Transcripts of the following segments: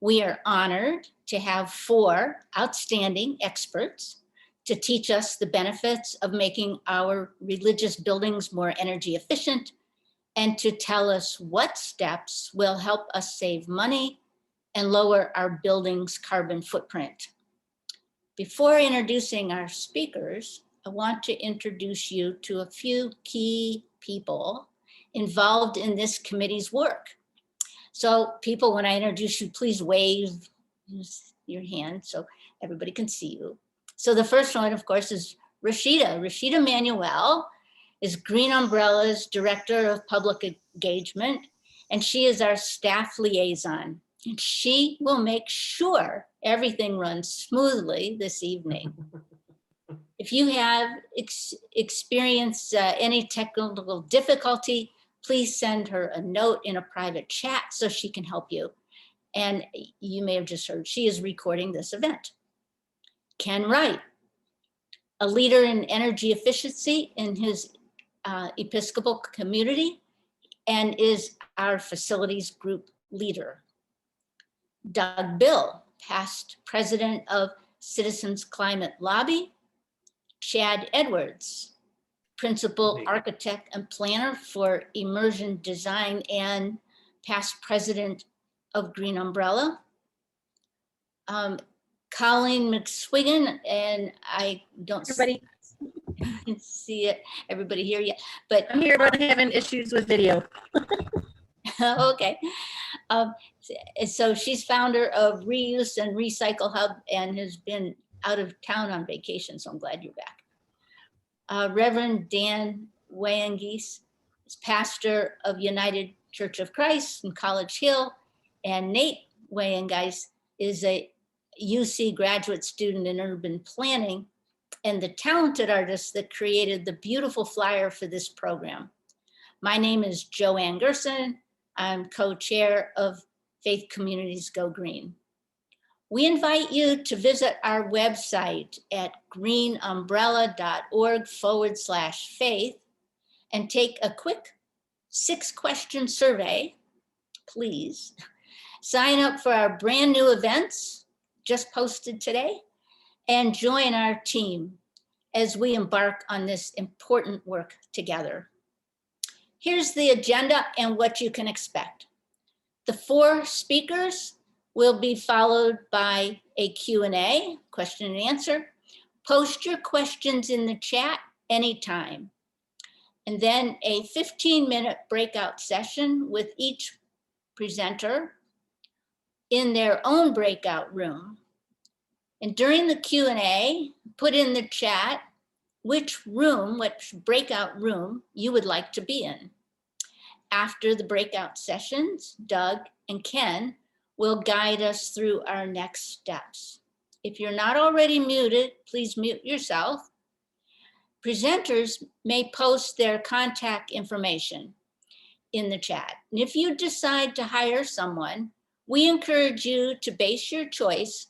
We are honored to have 4 outstanding experts to teach us the benefits of making our religious buildings more energy efficient and to tell us what steps will help us save money and lower our building's carbon footprint. Before introducing our speakers, I want to introduce you to a few key people involved in this committee's work. So people, when I introduce you, please wave your hand so everybody can see you. So the first one, of course, is Rashida. Rashida Manuel is Green Umbrella's Director of Public Engagement, and she is our staff liaison. And she will make sure everything runs smoothly this evening. If you have experienced any technical difficulty, please send her a note in a private chat so she can help you. And you may have just heard, she is recording this event. Ken Wright, a leader in energy efficiency in his Episcopal community and is our facilities group leader. Doug Bill, past president of Citizens Climate Lobby. Chad Edwards, principal architect and planner for immersion design and past president of Green Umbrella. Colleen McSwiggan, and I don't see it, everybody here yet, but I'm here, but having issues with video. okay. So she's founder of Reuse and Recycle Hub and has been out of town on vacation, so I'm glad you're back. Reverend Dan Wayangis is pastor of United Church of Christ in College Hill, and Nate Wayangis is a UC graduate student in urban planning and the talented artist that created the beautiful flyer for this program. My name is Joanne Gerson. I'm co-chair of Faith Communities Go Green. We invite you to visit our website at greenumbrella.org/faith and take a quick 6-question survey, please. Sign up for our brand new events just posted today and join our team as we embark on this important work together. Here's the agenda and what you can expect. The 4 speakers will be followed by a Q&A, question and answer. Post your questions in the chat anytime. And then a 15-minute breakout session with each presenter in their own breakout room. And during the Q&A, put in the chat which breakout room you would like to be in. After the breakout sessions, Doug and Ken will guide us through our next steps. If you're not already muted, please mute yourself. Presenters may post their contact information in the chat. And if you decide to hire someone, we encourage you to base your choice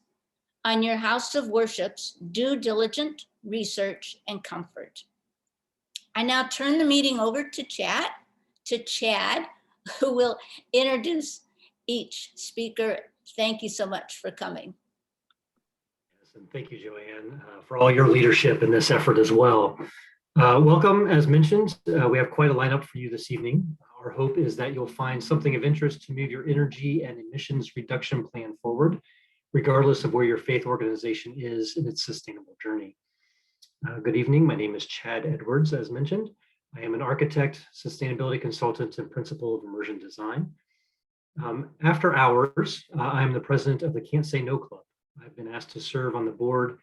on your house of worship's due diligent research and comfort. I now turn the meeting over to Chad, who will introduce each speaker. Thank you so much for coming. Yes, and thank you, Joanne, for all your leadership in this effort as well. Welcome, as mentioned, we have quite a lineup for you this evening. Our hope is that you'll find something of interest to move your energy and emissions reduction plan forward, regardless of where your faith organization is in its sustainable journey. Good evening, my name is Chad Edwards, as mentioned. I am an architect, sustainability consultant, and principal of immersion design. After hours, I am the president of the Can't Say No Club. I've been asked to serve on the board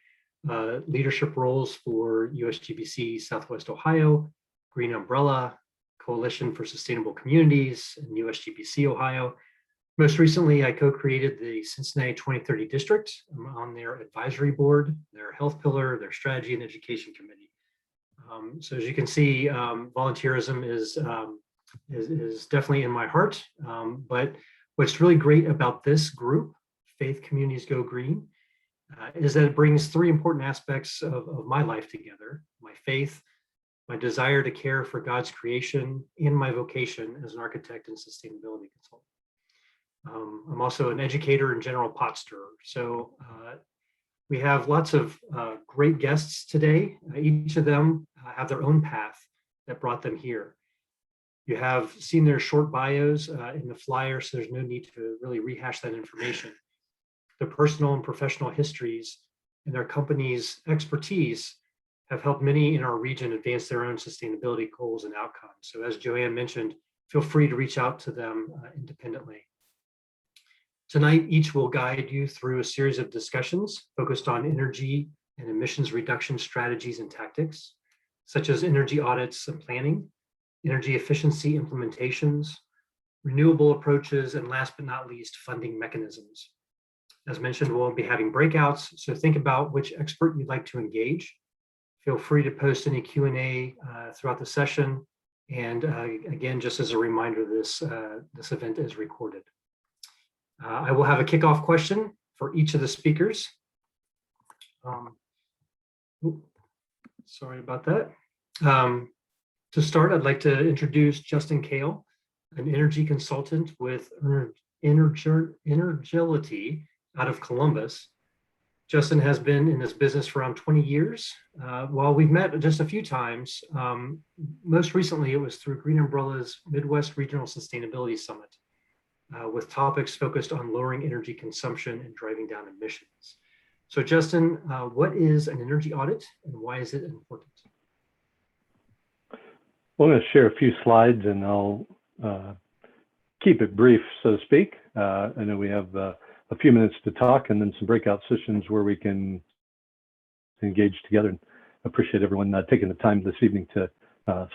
leadership roles for USGBC Southwest Ohio, Green Umbrella, Coalition for Sustainable Communities, and USGBC Ohio. Most recently, I co-created the Cincinnati 2030 District. I'm on their advisory board, their health pillar, their strategy and education committee. So as you can see, volunteerism is definitely in my heart. But what's really great about this group, Faith Communities Go Green, is that it brings 3 important aspects of my life together: my faith, my desire to care for God's creation, and my vocation as an architect and sustainability consultant. I'm also an educator and general pot stirrer. So we have lots of great guests today. Each of them have their own path that brought them here. You have seen their short bios in the flyer, so there's no need to really rehash that information. Their personal and professional histories and their company's expertise have helped many in our region advance their own sustainability goals and outcomes. So as Joanne mentioned, feel free to reach out to them independently. Tonight, each will guide you through a series of discussions focused on energy and emissions reduction strategies and tactics, such as energy audits and planning, energy efficiency implementations, renewable approaches, and last but not least, funding mechanisms. As mentioned, we'll be having breakouts, so think about which expert you'd like to engage. Feel free to post any Q&A throughout the session. And again, just as a reminder, this event is recorded. I will have a kickoff question for each of the speakers. Sorry about that. To start, I'd like to introduce Justin Kale, an energy consultant with Energility out of Columbus. Justin has been in this business for around 20 years. While we've met just a few times, most recently it was through Green Umbrella's Midwest Regional Sustainability Summit, with topics focused on lowering energy consumption and driving down emissions. So Justin, what is an energy audit and why is it important? Well, I'm going to share a few slides and I'll keep it brief, so to speak. I know we have a few minutes to talk and then some breakout sessions where we can engage together. And appreciate everyone taking the time this evening to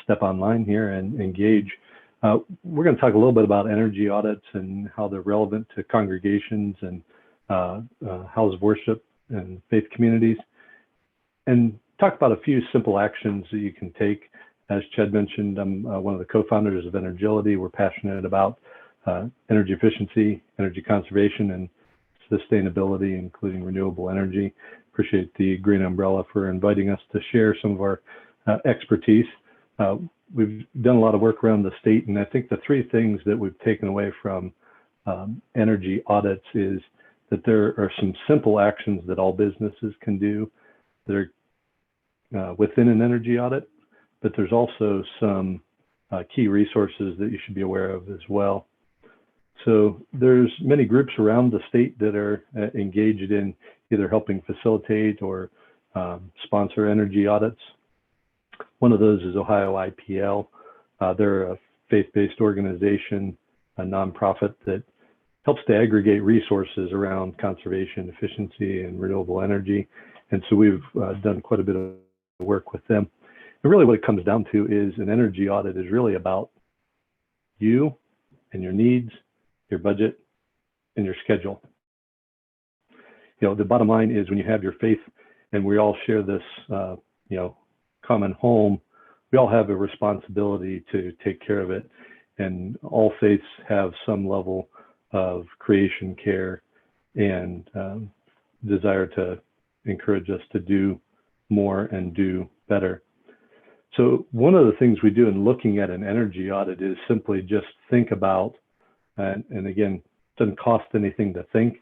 step online here and engage. We're going to talk a little bit about energy audits and how they're relevant to congregations and house of worship and faith communities, and talk about a few simple actions that you can take. As Chad mentioned, I'm one of the co-founders of Energility. We're passionate about energy efficiency, energy conservation, and sustainability, including renewable energy. Appreciate the Green Umbrella for inviting us to share some of our expertise. We've done a lot of work around the state, and I think the three things that we've taken away from energy audits is that there are some simple actions that all businesses can do that are within an energy audit, but there's also some key resources that you should be aware of as well. So there's many groups around the state that are engaged in either helping facilitate or sponsor energy audits. One of those is Ohio IPL. They're a faith-based organization, a nonprofit that helps to aggregate resources around conservation, efficiency, and renewable energy. And so we've done quite a bit of work with them. And really what it comes down to is an energy audit is really about you and your needs, your budget, and your schedule. You know, the bottom line is when you have your faith and we all share this, common home, we all have a responsibility to take care of it. And all faiths have some level of creation care and desire to encourage us to do more and do better. So one of the things we do in looking at an energy audit is simply just think about, and again, it doesn't cost anything to think.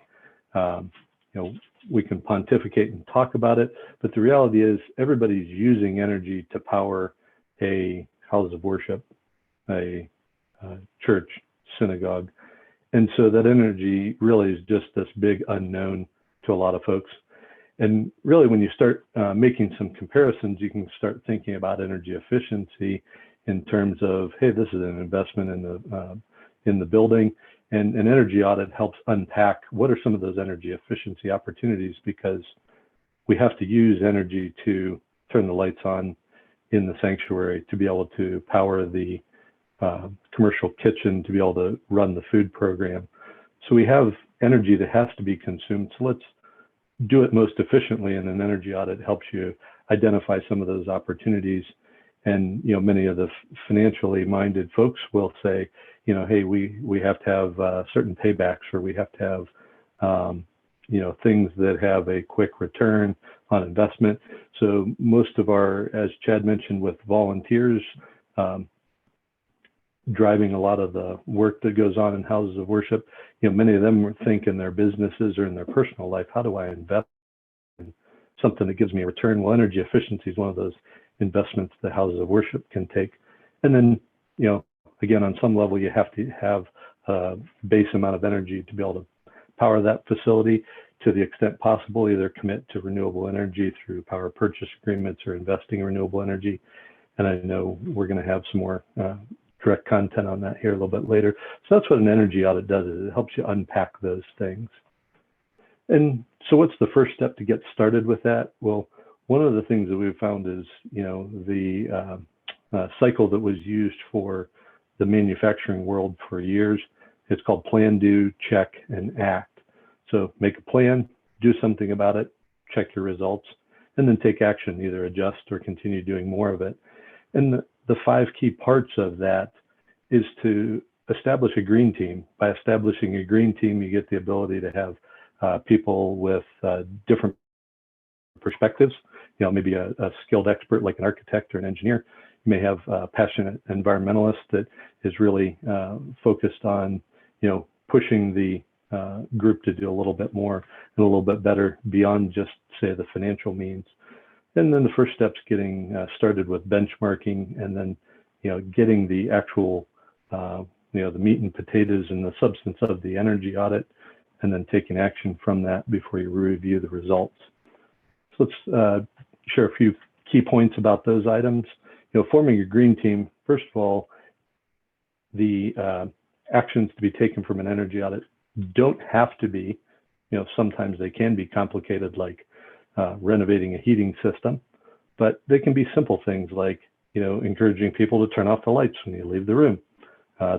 We can pontificate and talk about it, but the reality is everybody's using energy to power a house of worship, a church, synagogue. And so that energy really is just this big unknown to a lot of folks. And really, when you start making some comparisons, you can start thinking about energy efficiency in terms of, hey, this is an investment in the building. And an energy audit helps unpack what are some of those energy efficiency opportunities, because we have to use energy to turn the lights on in the sanctuary, to be able to power the commercial kitchen, to be able to run the food program. So we have energy that has to be consumed. So let's do it most efficiently, and an energy audit helps you identify some of those opportunities. And many of the financially minded folks will say, hey, we have to have certain paybacks, or we have to have things that have a quick return on investment. So most of our, as Chad mentioned, with volunteers, driving a lot of the work that goes on in houses of worship. Many of them think in their businesses or in their personal life, how do I invest in something that gives me a return? Well, energy efficiency is one of those investments that houses of worship can take. And then, again, on some level, you have to have a base amount of energy to be able to power that facility. To the extent possible, either commit to renewable energy through power purchase agreements or investing in renewable energy. And I know we're going to have some more direct content on that here a little bit later. So that's what an energy audit does, is it helps you unpack those things. And so what's the first step to get started with that? Well, one of the things that we've found is, the cycle that was used for the manufacturing world for years, it's called plan, do, check, and act. So make a plan, do something about it, check your results, and then take action, either adjust or continue doing more of it. And the 5 key parts of that is to establish a green team. By establishing a green team, you get the ability to have people with different perspectives. Maybe a skilled expert like an architect or an engineer. You may have a passionate environmentalist that is really focused on, pushing the group to do a little bit more and a little bit better beyond just, say, the financial means. And then the first step's getting started with benchmarking, and then, getting the actual, the meat and potatoes and the substance of the energy audit, and then taking action from that before you review the results. So let's share a few key points about those items. Forming a green team, first of all, the actions to be taken from an energy audit don't have to be, sometimes they can be complicated, like renovating a heating system, but they can be simple things like, encouraging people to turn off the lights when you leave the room.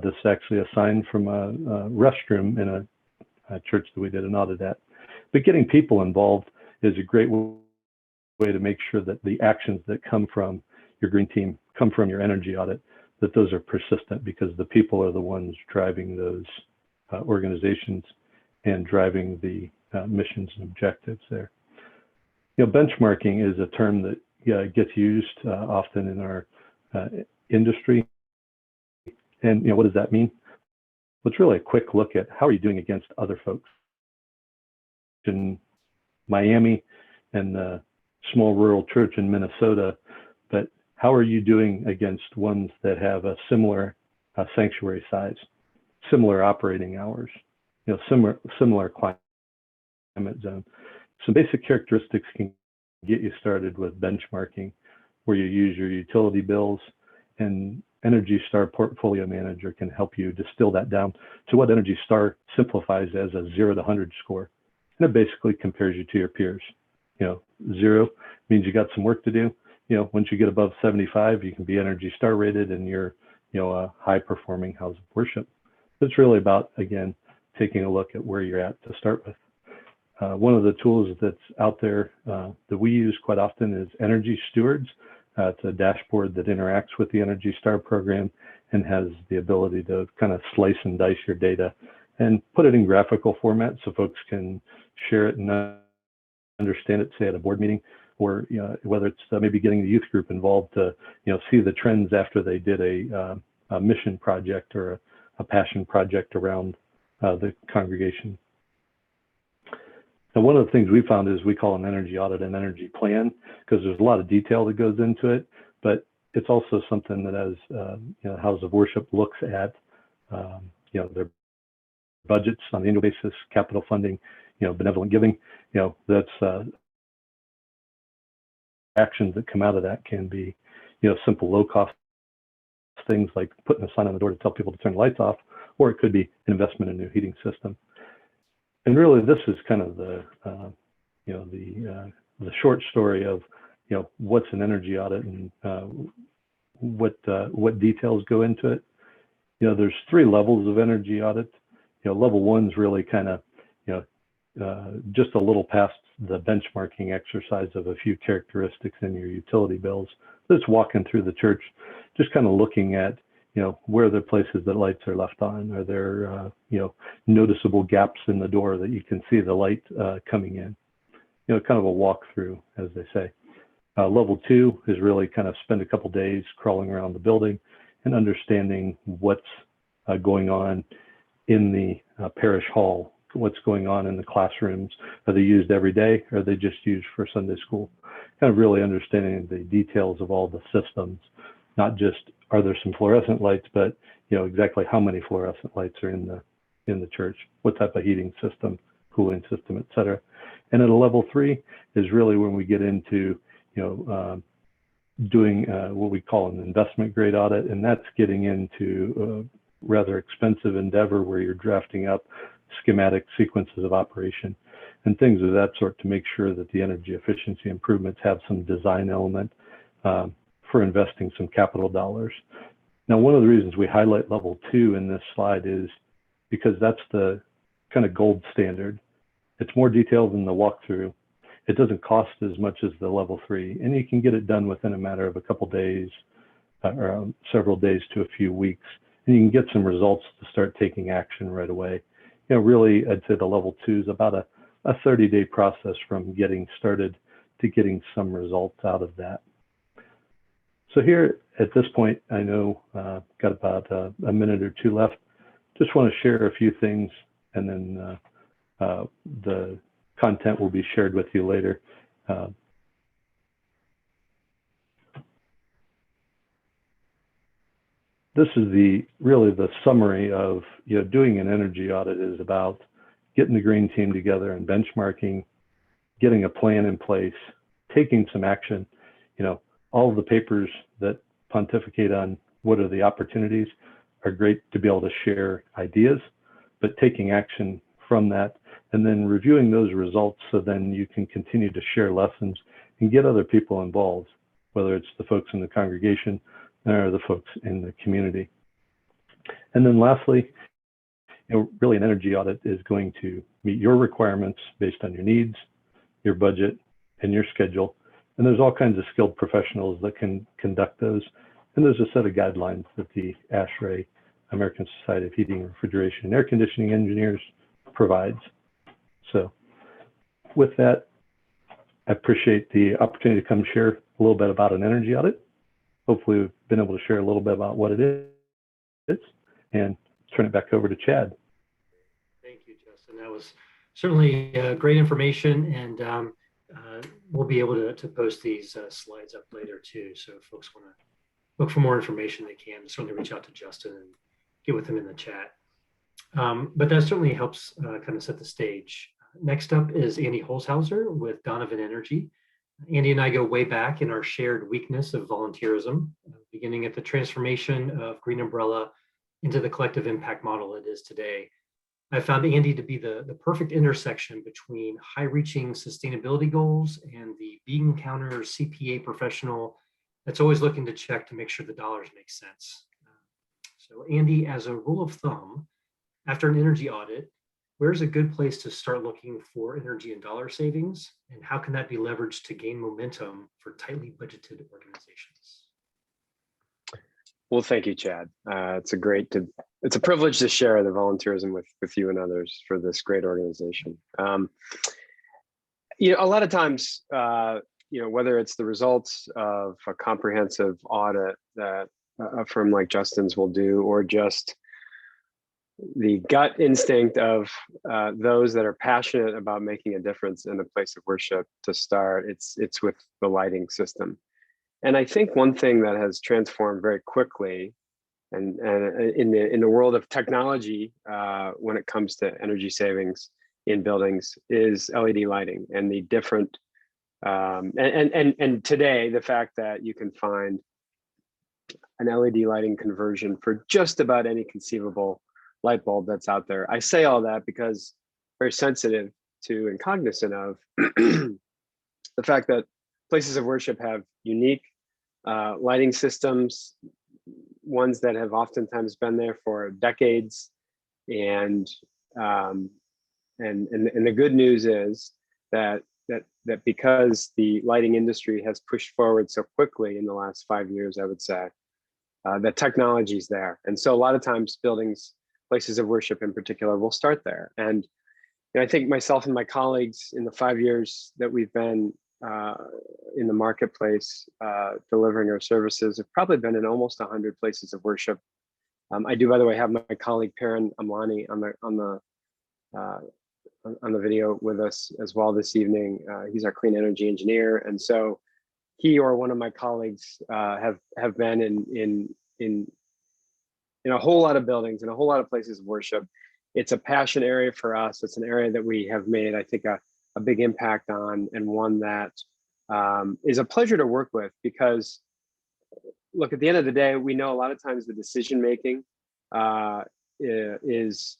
This is actually a sign from a restroom in a church that we did an audit at. But getting people involved is a great way to make sure that the actions that come from your green team, come from your energy audit, that those are persistent, because the people are the ones driving those organizations and driving the missions and objectives there. Benchmarking is a term that gets used often in our industry. And what does that mean? Well, it's really a quick look at how are you doing against other folks. In Miami and the small rural church in Minnesota, but how are you doing against ones that have a similar sanctuary size, similar operating hours, similar climate zone. Some basic characteristics can get you started with benchmarking, where you use your utility bills, and Energy Star Portfolio Manager can help you distill that down to what Energy Star simplifies as a 0 to 100 score. And it basically compares you to your peers. 0 means you got some work to do. Once you get above 75, you can be Energy Star rated, and you're, a high performing house of worship. It's really about, again, taking a look at where you're at to start with. One of the tools that's out there that we use quite often is Energy Stewards. It's a dashboard that interacts with the Energy Star program and has the ability to kind of slice and dice your data and put it in graphical format so folks can share it and understand it, say at a board meeting, or whether it's maybe getting the youth group involved to see the trends after they did a mission project or a passion project around the congregation. Now, one of the things we found is we call an energy audit an energy plan, because there's a lot of detail that goes into it, but it's also something that as House of Worship looks at their budgets on the annual basis, capital funding, benevolent giving, that's actions that come out of that can be, simple low cost things like putting a sign on the door to tell people to turn the lights off, or it could be an investment in a new heating system. And really, this is kind of the short story of what's an energy audit and what details go into it. There's 3 levels of energy audit. Level 1 is really kind of just a little past the benchmarking exercise of a few characteristics in your utility bills. Just walking through the church, just kind of looking at where are the places that lights are left on? Are there, noticeable gaps in the door that you can see the light coming in? Kind of a walkthrough, as they say. Level 2 is really kind of spend a couple days crawling around the building and understanding what's going on in the parish hall, what's going on in the classrooms. Are they used every day? Or are they just used for Sunday school? Kind of really understanding the details of all the systems, not just are there some fluorescent lights, but exactly how many fluorescent lights are in the church, what type of heating system, cooling system, et cetera. And at a level 3 is really when we get into doing what we call an investment grade audit, and that's getting into a rather expensive endeavor where you're drafting up schematic sequences of operation and things of that sort to make sure that the energy efficiency improvements have some design element for investing some capital dollars. Now, one of the reasons we highlight level 2 in this slide is because that's the kind of gold standard. It's more detailed than the walkthrough. It doesn't cost as much as the level 3, and you can get it done within a matter of a couple days or several days to a few weeks, and you can get some results to start taking action right away. Really, I'd say the level 2 is about a 30-day process from getting started to getting some results out of that. So here at this point, I know got about a minute or two left. Just want to share a few things, and then the content will be shared with you later. This is really the summary of doing an energy audit is about getting the green team together and benchmarking, getting a plan in place, taking some action. All of the papers that pontificate on what are the opportunities are great to be able to share ideas, but taking action from that and then reviewing those results so then you can continue to share lessons and get other people involved, whether it's the folks in the congregation or the folks in the community. And then lastly, really an energy audit is going to meet your requirements based on your needs, your budget, and your schedule. And there's all kinds of skilled professionals that can conduct those. And there's a set of guidelines that the ASHRAE, American Society of Heating, Refrigeration, and Air Conditioning Engineers provides. So with that, I appreciate the opportunity to come share a little bit about an energy audit. Hopefully we've been able to share a little bit about what it is and turn it back over to Chad. Thank you, Justin. That was certainly great information, and we'll be able to post these slides up later too. So if folks want to look for more information, they can certainly reach out to Justin and get with him in the chat. But that certainly helps kind of set the stage. Next up is Andy Holzhauser with Donovan Energy. Andy and I go way back in our shared weakness of volunteerism, beginning at the transformation of Green Umbrella into the collective impact model it is today. I found Andy to be the perfect intersection between high-reaching sustainability goals and the bean counter CPA professional that's always looking to check to make sure the dollars make sense. So Andy, as a rule of thumb, after an energy audit, where's a good place to start looking for energy and dollar savings? And how can that be leveraged to gain momentum for tightly budgeted organizations? Well, thank you, Chad. It's a privilege to share the volunteerism with you and others for this great organization. A lot of times, whether it's the results of a comprehensive audit that a firm like Justin's will do, or just the gut instinct of those that are passionate about making a difference in a place of worship to start, it's with the lighting system. And I think one thing that has transformed very quickly, and in the world of technology, when it comes to energy savings in buildings, is LED lighting and the different and today the fact that you can find an LED lighting conversion for just about any conceivable light bulb that's out there. I say all that because very sensitive to and cognizant of the fact that places of worship have unique lighting systems, ones that have oftentimes been there for decades, and the good news is that because the lighting industry has pushed forward so quickly in the last 5 years, I would say, the technology is there, and so a lot of times buildings, places of worship in particular, will start there. And I think myself and my colleagues in the 5 years that we've been in the marketplace delivering our services. I've probably been in almost 100 places of worship. I do, by the way, have my colleague Perrin Amlani on the video with us as well this evening. He's our clean energy engineer, and so he or one of my colleagues have been in a whole lot of buildings and a whole lot of places of worship. It's a passion area for us. It's an area that we have made, I think, a big impact on, and one that is a pleasure to work with, because look, at the end of the day, we know a lot of times the decision making is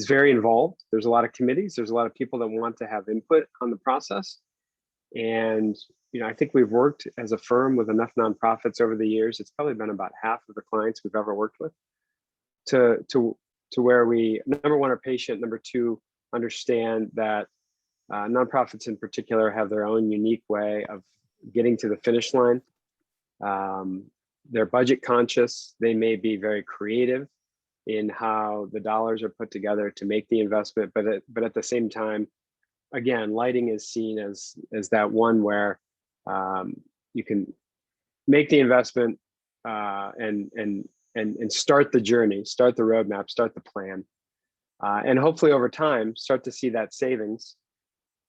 very involved. There's a lot of committees. There's a lot of people that want to have input on the process. And I think we've worked as a firm with enough nonprofits over the years. It's probably been about half of the clients we've ever worked with, to where we, number one, are patient. Number two, understand that nonprofits in particular have their own unique way of getting to the finish line. They're budget conscious. They may be very creative in how the dollars are put together to make the investment, but at the same time, again, lighting is seen as that one where you can make the investment and start the journey, start the roadmap, start the plan, and hopefully over time start to see that savings.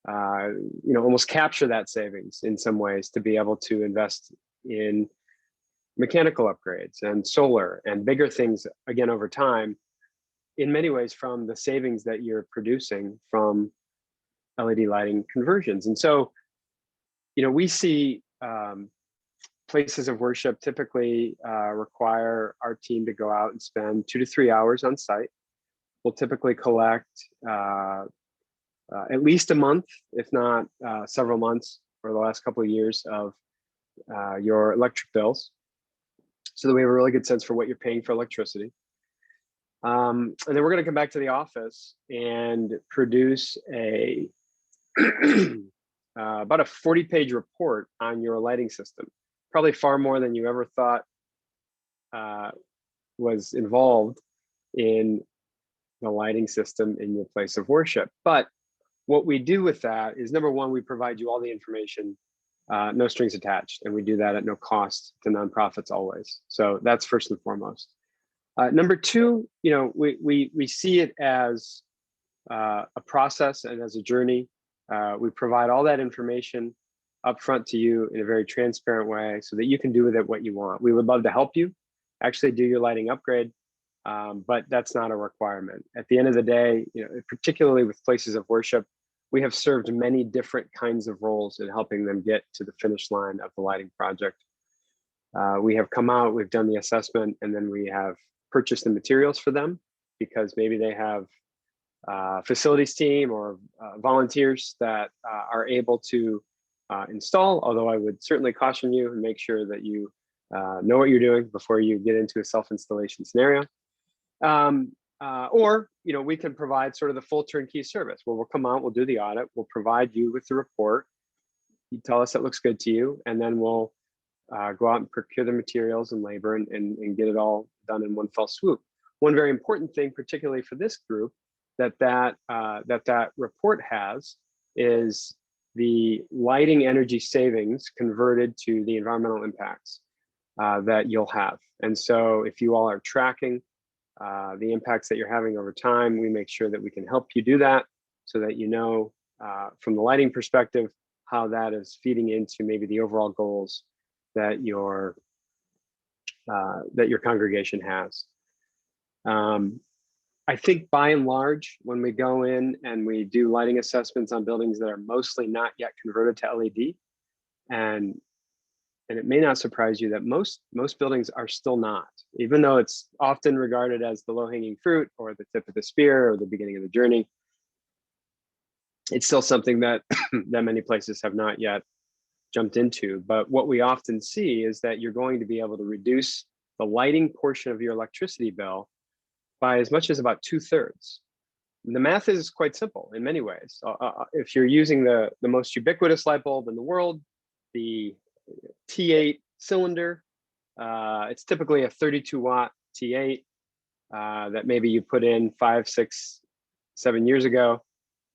Almost capture that savings in some ways to be able to invest in mechanical upgrades and solar and bigger things again over time, in many ways from the savings that you're producing from LED lighting conversions. And so, we see places of worship typically require our team to go out and spend 2 to 3 hours on site. We'll typically collect at least a month, if not several months for the last couple of years of your electric bills, so that we have a really good sense for what you're paying for electricity. And then we're going to come back to the office and produce about a 40-page report on your lighting system, probably far more than you ever thought was involved in the lighting system in your place of worship. But what we do with that is, number one, we provide you all the information, no strings attached, and we do that at no cost to nonprofits always. So that's first and foremost. Number two, we see it as a process and as a journey. We provide all that information upfront to you in a very transparent way so that you can do with it what you want. We would love to help you actually do your lighting upgrade, but that's not a requirement. At the end of the day, particularly with places of worship, we have served many different kinds of roles in helping them get to the finish line of the lighting project. We have come out, we've done the assessment, and then we have purchased the materials for them, because maybe they have facilities team or volunteers that are able to install, although I would certainly caution you and make sure that you know what you're doing before you get into a self-installation scenario. Or we can provide sort of the full turnkey service where we'll come out, we'll do the audit, we'll provide you with the report, you tell us it looks good to you, and then we'll go out and procure the materials and labor and get it all done in one fell swoop. One very important thing, particularly for this group, that report has is the lighting energy savings converted to the environmental impacts that you'll have. And so if you all are tracking the impacts that you're having over time, we make sure that we can help you do that so that from the lighting perspective, how that is feeding into maybe the overall goals that your congregation has. I think by and large, when we go in and we do lighting assessments on buildings that are mostly not yet converted to LED, and it may not surprise you that most buildings are still not, even though it's often regarded as the low-hanging fruit or the tip of the spear or the beginning of the journey. It's still something that that many places have not yet jumped into. But what we often see is that you're going to be able to reduce the lighting portion of your electricity bill by as much as about 2/3. The math is quite simple in many ways. If you're using the most ubiquitous light bulb in the world, the T8 cylinder, it's typically a 32-watt T8 that maybe you put in 5, 6, 7 years ago.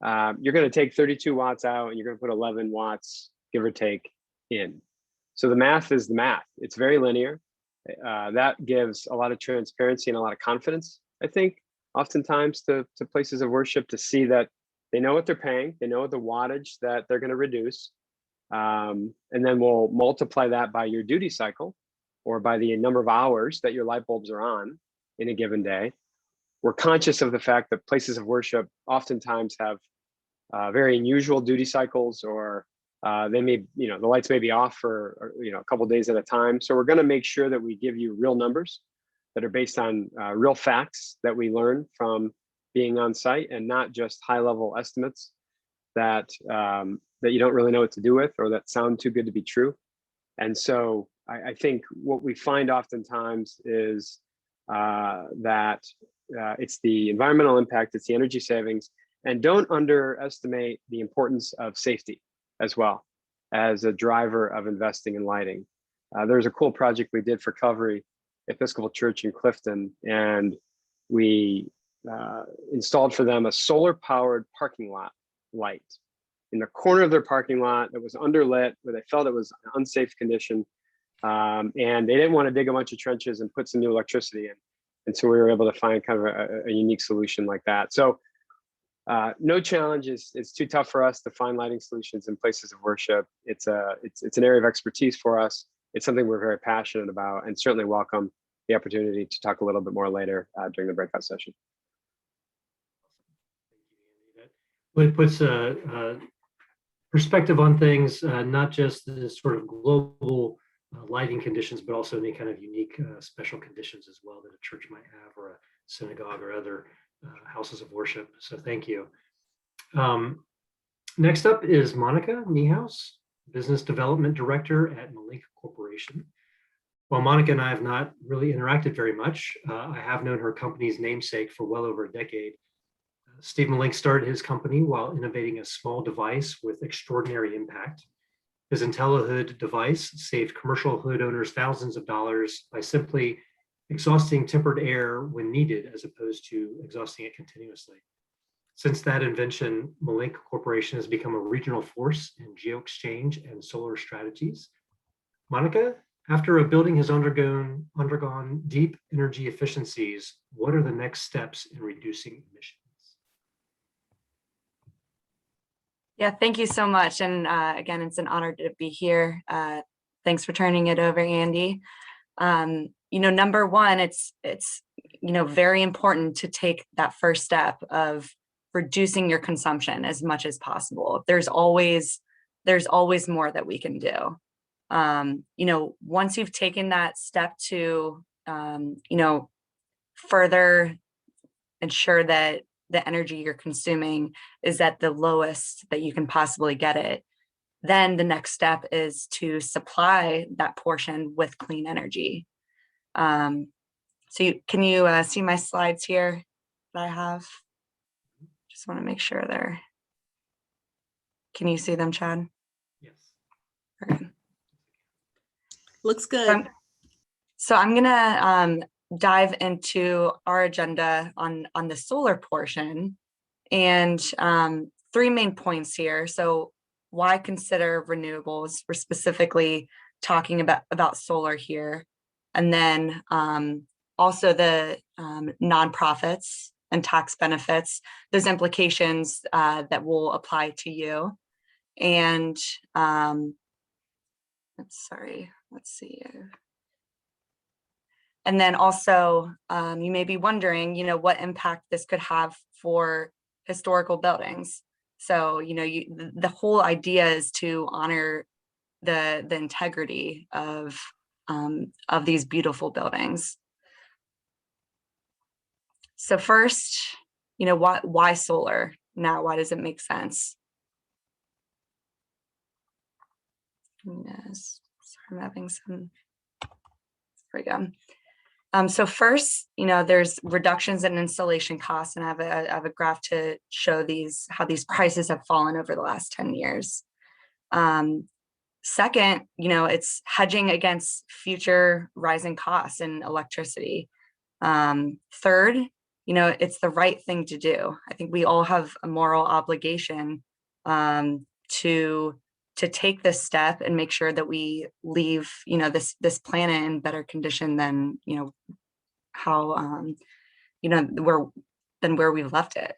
you're going to take 32 watts out and you're going to put 11 watts, give or take, in. So the math is the math. It's very linear. That gives a lot of transparency and a lot of confidence, I think, oftentimes to places of worship, to see that they know what they're paying, they know the wattage that they're going to reduce, and then we'll multiply that by your duty cycle or by the number of hours that your light bulbs are on in a given day. We're conscious of the fact that places of worship oftentimes have very unusual duty cycles, or they may, the lights may be off for a couple of days at a time. So we're going to make sure that we give you real numbers that are based on real facts that we learn from being on site, and not just high-level estimates that that you don't really know what to do with, or that sound too good to be true. And so I think what we find oftentimes is that it's the environmental impact, it's the energy savings, and don't underestimate the importance of safety as well as a driver of investing in lighting. There's a cool project we did for Calvary Episcopal Church in Clifton, and we installed for them a solar-powered parking lot light in the corner of their parking lot that was underlit, where they felt it was an unsafe condition, and they didn't want to dig a bunch of trenches and put some new electricity in. And so we were able to find kind of a unique solution like that. So no challenge is too tough for us to find lighting solutions in places of worship. It's an area of expertise for us. It's something we're very passionate about, and certainly welcome the opportunity to talk a little bit more later during the breakout session. It puts a perspective on things, not just the sort of global lighting conditions, but also any kind of unique special conditions as well that a church might have, or a synagogue, or other houses of worship. So thank you. Next up is Monica Niehaus, Business Development Director at Malinka Corporation. While Monica and I have not really interacted very much, I have known her company's namesake for well over a decade. Steve Malinka started his company while innovating a small device with extraordinary impact. His IntelliHood device saved commercial hood owners thousands of dollars by simply exhausting tempered air when needed, as opposed to exhausting it continuously. Since that invention, Malinka Corporation has become a regional force in geo-exchange and solar strategies. Monica, after a building has undergone deep energy efficiencies, what are the next steps in reducing emissions? Yeah, thank you so much. And again, it's an honor to be here. Thanks for turning it over, Andy. Number one, it's very important to take that first step of reducing your consumption as much as possible. There's always more that we can do. Once you've taken that step to, further ensure that the energy you're consuming is at the lowest that you can possibly get it, then the next step is to supply that portion with clean energy. Can you see my slides here that I have? Just want to make sure can you see them, Chad? Yes. Okay. Looks good. So I'm gonna dive into our agenda on the solar portion, and 3 main points here. So why consider renewables? We're specifically talking about solar here. And then also the nonprofits and tax benefits, those implications that will apply to you. And let's see. And then also, you may be wondering, what impact this could have for historical buildings. So, the whole idea is to honor the integrity of these beautiful buildings. So first, why solar? Now, why does it make sense? Yes, sorry, I'm having some. There we go. So first, there's reductions in installation costs, and I have a graph to show how these prices have fallen over the last 10 years. Second, it's hedging against future rising costs in electricity. Third, it's the right thing to do. I think we all have a moral obligation to take this step and make sure that we leave, this planet in better condition than, how, where we've left it.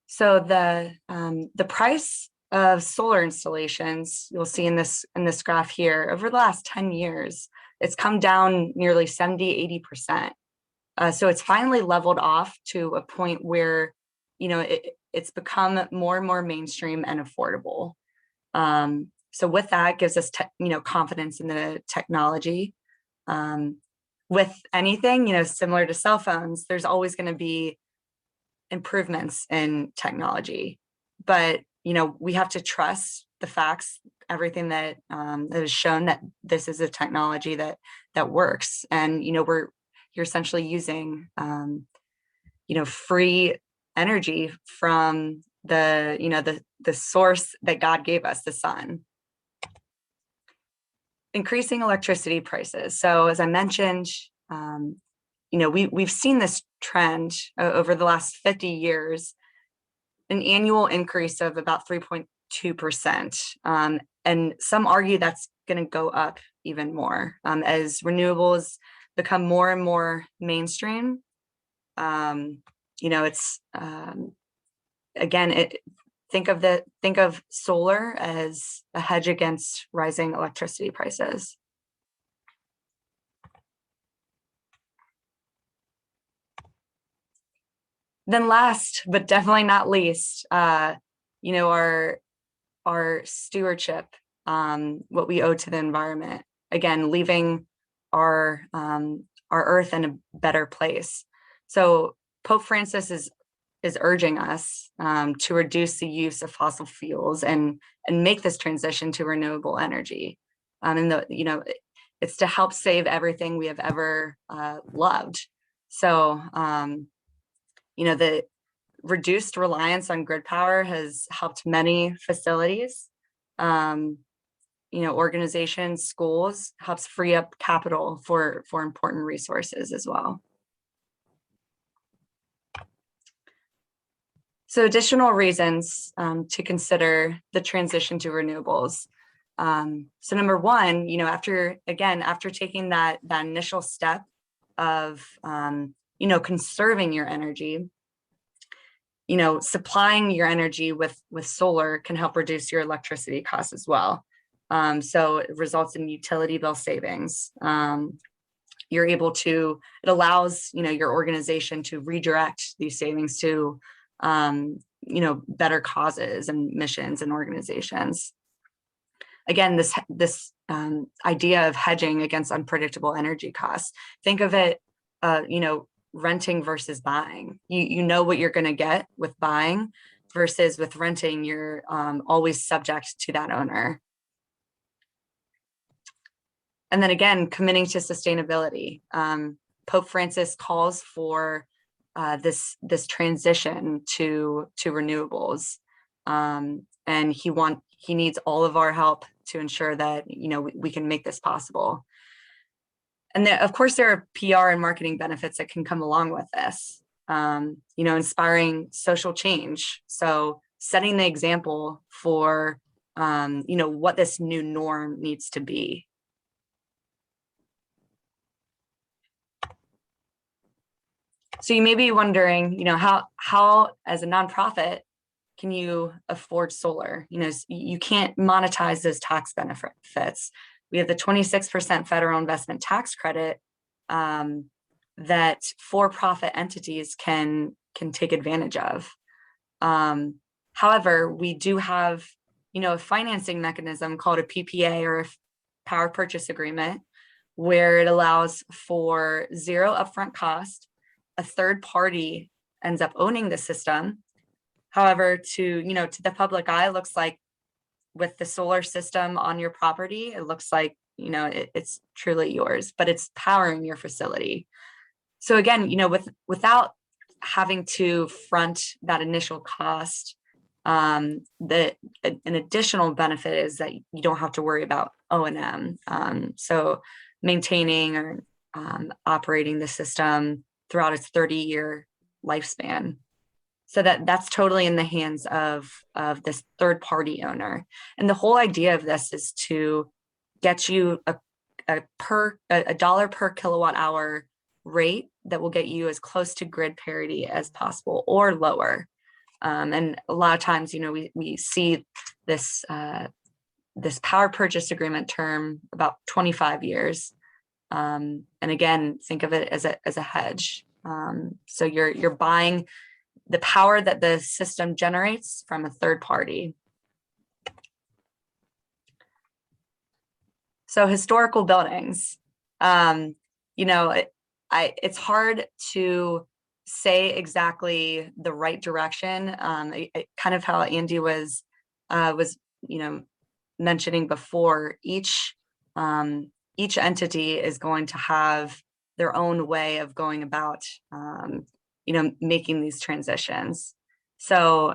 So the price of solar installations, you'll see in this graph here, over the last 10 years, it's come down nearly 70–80%. So it's finally leveled off to a point where, it's become more and more mainstream and affordable. So with that, gives us, confidence in the technology. With anything, similar to cell phones, there's always going to be improvements in technology, but we have to trust the facts, everything that is shown that this is a technology that works, and you're essentially using free energy from the source that God gave us, the sun. Increasing electricity prices. So as I mentioned, we've seen this trend over the last 50 years, an annual increase of about 3.2%. And some argue that's going to go up even more as renewables become more and more mainstream. It's again, think of solar as a hedge against rising electricity prices. Then last, but definitely not least, our stewardship, what we owe to the environment. Again, leaving our earth in a better place. So Pope Francis is urging us to reduce the use of fossil fuels and make this transition to renewable energy. It's to help save everything we have ever loved. So, the reduced reliance on grid power has helped many facilities, organizations, schools, helps free up capital for important resources as well. So additional reasons to consider the transition to renewables. So number one, after taking that initial step of conserving your energy, supplying your energy with solar can help reduce your electricity costs as well. So it results in utility bill savings. It allows your organization to redirect these savings to better causes and missions and organizations. Again, this idea of hedging against unpredictable energy costs. Think of it, renting versus buying. You know what you're going to get with buying versus with renting. You're always subject to that owner. And then again, committing to sustainability. Pope Francis calls for this transition to renewables, and he needs all of our help to ensure that we can make this possible. And of course, there are PR and marketing benefits that can come along with this. Inspiring social change. So setting the example for what this new norm needs to be. So you may be wondering, how as a nonprofit can you afford solar? You can't monetize those tax benefits. We have the 26% federal investment tax credit that for-profit entities can take advantage of. However, we do have, a financing mechanism called a PPA, or a power purchase agreement, where it allows for zero upfront cost. A third party ends up owning the system. However, to the public eye, it looks like with the solar system on your property, it looks like, it's truly yours, but it's powering your facility. So again, without having to front that initial cost, an additional benefit is that you don't have to worry about O&M. So maintaining or operating the system throughout its 30-year lifespan. So that's totally in the hands of this third-party owner. And the whole idea of this is to get you a dollar per kilowatt hour rate that will get you as close to grid parity as possible or lower. And a lot of times, we see this this power purchase agreement term about 25 years. And again, think of it as a hedge. So you're buying the power that the system generates from a third party. So historical buildings, it's hard to say exactly the right direction. Kind of how Andy was mentioning before. Each entity is going to have their own way of going about making these transitions. So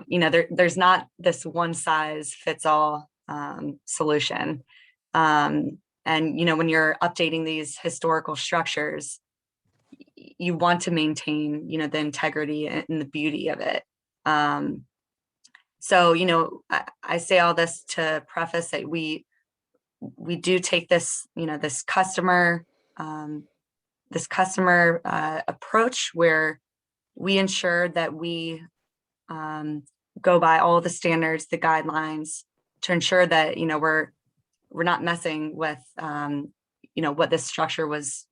there's not this one size fits all solution. And when you're updating these historical structures, you want to maintain the integrity and the beauty of it. So I say all this to preface that we do take this this customer approach where we ensure that we go by all the standards, the guidelines, to ensure that we're not messing with what this structure was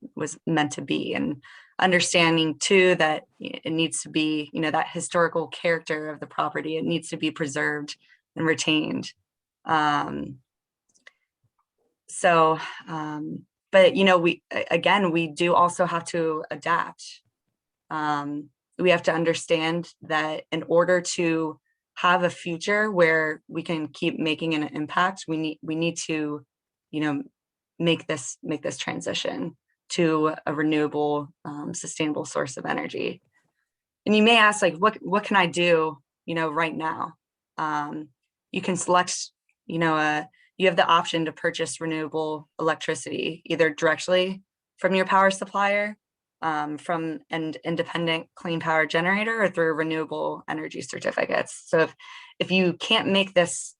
meant to be, and understanding too that it needs to be that historical character of the property. It needs to be preserved and retained. But we do also have to adapt. We have to understand that in order to have a future where we can keep making an impact, we need to make this transition to a renewable, sustainable source of energy. And you may ask, like, what can I do right now? You can select you have the option to purchase renewable electricity either directly from your power supplier, from an independent clean power generator, or through renewable energy certificates. So if you can't make this,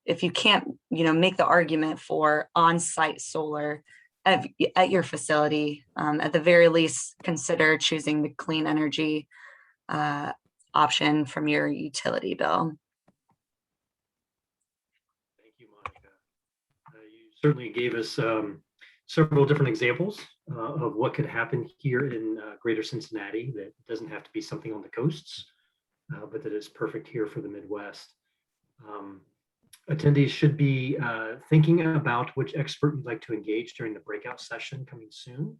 if you can't make the argument for on-site solar at your facility, at the very least, consider choosing the clean energy option from your utility bill. You certainly gave us several different examples of what could happen here in Greater Cincinnati that doesn't have to be something on the coasts, but that is perfect here for the Midwest. Attendees should be thinking about which expert you'd like to engage during the breakout session coming soon.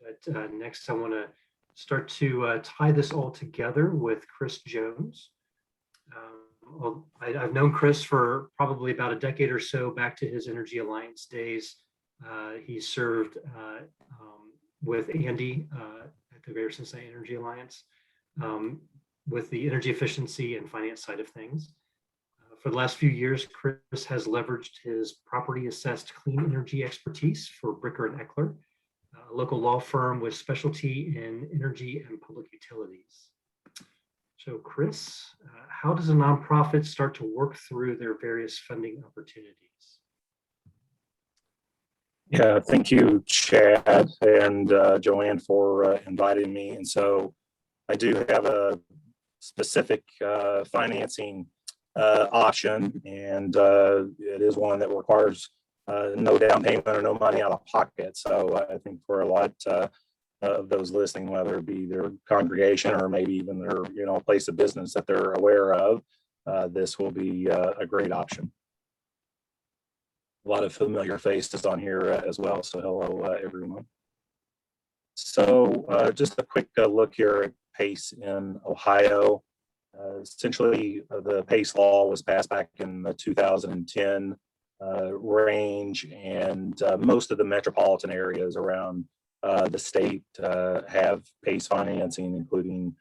But next, I want to start to tie this all together with Chris Jones. I've known Chris for probably about a decade or so, back to his Energy Alliance days. He served with Andy at the Greater Cincinnati Energy Alliance with the energy efficiency and finance side of things. For the last few years, Chris has leveraged his property assessed clean energy expertise for Bicker Ecker, a local law firm with specialty in energy and public utilities. So Chris, how does a nonprofit start to work through their various funding opportunities? Yeah, thank you, Chad and Joanne, for inviting me. And so I do have a specific financing option, and it is one that requires no down payment or no money out of pocket. So I think for a lot of those listening, whether it be their congregation or maybe even their place of business that they're aware of, this will be a great option. A lot of familiar faces on here as well. So hello, everyone. So just a quick look here at PACE in Ohio. Essentially, the PACE law was passed back in the 2010 range, and most of the metropolitan areas around the state have PACE financing, including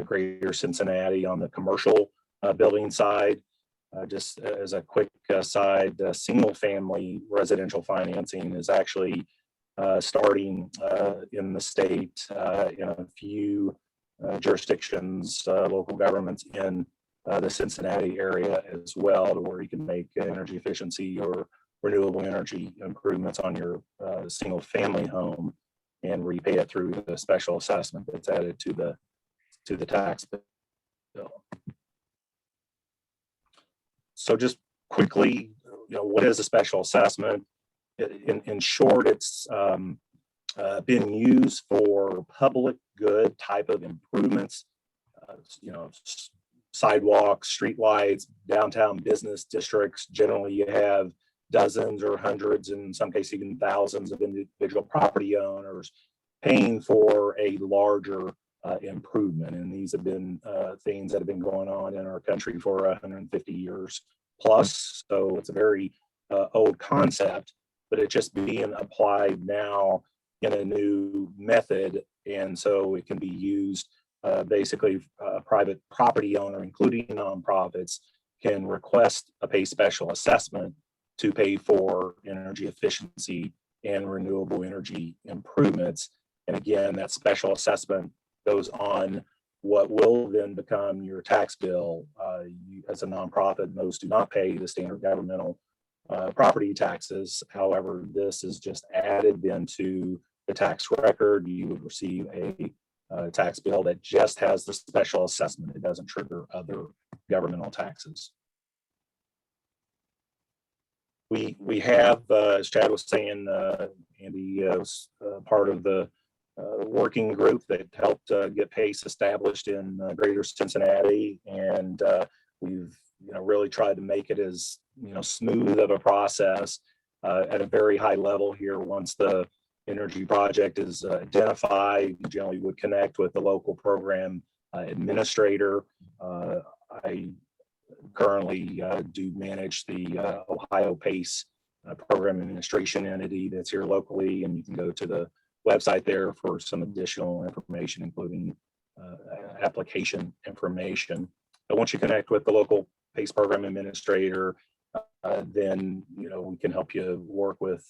Greater Cincinnati on the commercial building side. Just as a quick side, single family residential financing is actually starting in the state, in a few jurisdictions, local governments in the Cincinnati area as well, to where you can make energy efficiency or renewable energy improvements on your single family home and repay it through the special assessment that's added to the tax bill. So just quickly, what is a special assessment? In short, it's been used for public good type of improvements, sidewalks, street lights, downtown business districts. Generally, you have dozens or hundreds, in some cases even thousands of individual property owners paying for a larger improvement. And these have been things that have been going on in our country for 150 years plus. So it's a very old concept, but it's just being applied now in a new method. And so it can be used basically, a private property owner, including nonprofits, can request a pay special assessment to pay for energy efficiency and renewable energy improvements. And again, that special assessment goes on what will then become your tax bill. You, as a nonprofit, those do not pay the standard governmental property taxes. However, this is just added into the tax record. You would receive a tax bill that just has the special assessment. It doesn't trigger other governmental taxes. We have, as Chad was saying, Andy was part of the working group that helped get PACE established in Greater Cincinnati, and we've really tried to make it as smooth of a process at a very high level here. Once the energy project is identified, you generally would connect with the local program administrator. I currently do manage the Ohio PACE program administration entity that's here locally, and you can go to the website there for some additional information, including application information. But once you connect with the local PACE program administrator, then we can help you work with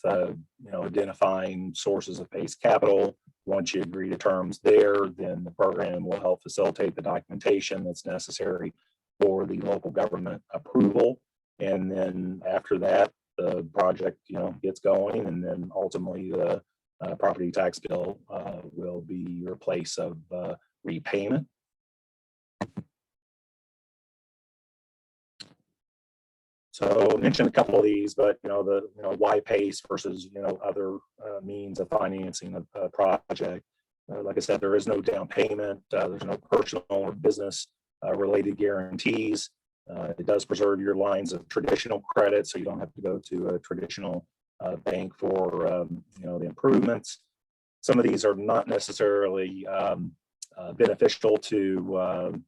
identifying sources of PACE capital. Once you agree to terms there, then the program will help facilitate the documentation that's necessary for the local government approval. And then after that, the project gets going, and then ultimately the property tax bill will be your place of repayment. So I mentioned a couple of these, but why PACE versus other means of financing a project. Like I said, there is no down payment. There's no personal or business related guarantees. It does preserve your lines of traditional credit, so you don't have to go to a traditional bank for the improvements. Some of these are not necessarily beneficial to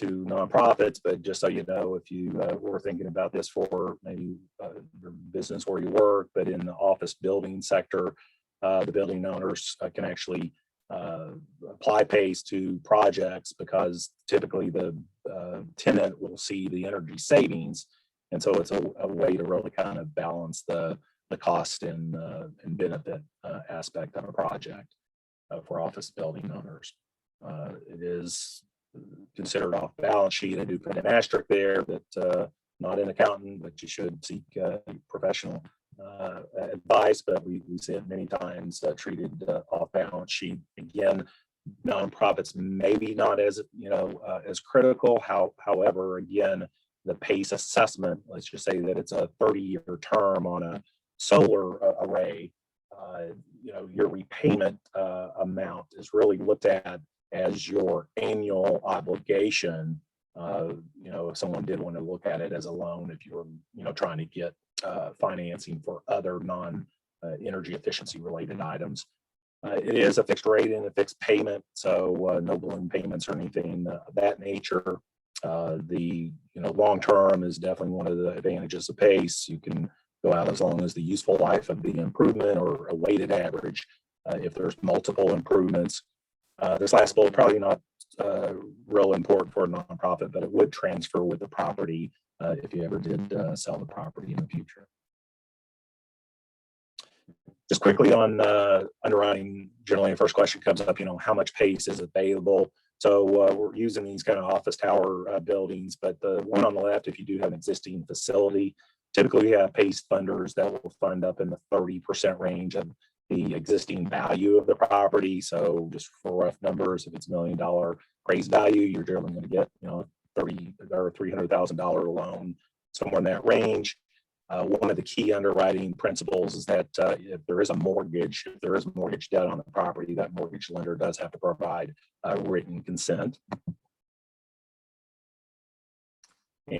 nonprofits, but just so you know, if you were thinking about this for maybe your business where you work, but in the office building sector, the building owners can actually apply PACE to projects, because typically the tenant will see the energy savings, and so it's a way to really kind of balance the cost and benefit aspect of a project for office building owners. It is considered off balance sheet. I do put an asterisk there that not an accountant, but you should seek professional advice, but we see it many times treated off balance sheet. Again, nonprofits maybe not as as critical. However, again, the PACE assessment, let's just say that it's a 30-year term on a solar array, your repayment amount is really looked at as your annual obligation. If someone did want to look at it as a loan, if you were trying to get financing for other non-energy efficiency related items. It is a fixed rate and a fixed payment, so no balloon payments or anything of that nature. The long term is definitely one of the advantages of PACE. You can go out as long as the useful life of the improvement, or a weighted average if there's multiple improvements. This last bullet probably not real important for a nonprofit, but it would transfer with the property if you ever did sell the property in the future. Just quickly on underwriting, generally the first question comes up, how much PACE is available? So we're using these kind of office tower buildings, but the one on the left, if you do have an existing facility, typically we have PACE funders that will fund up in the 30% range of the existing value of the property. So just for rough numbers, if it's $1 million appraised value, you're generally going to get, $30,000 or $300,000 loan, somewhere in that range. One of the key underwriting principles is that if there is mortgage debt on the property, that mortgage lender does have to provide written consent.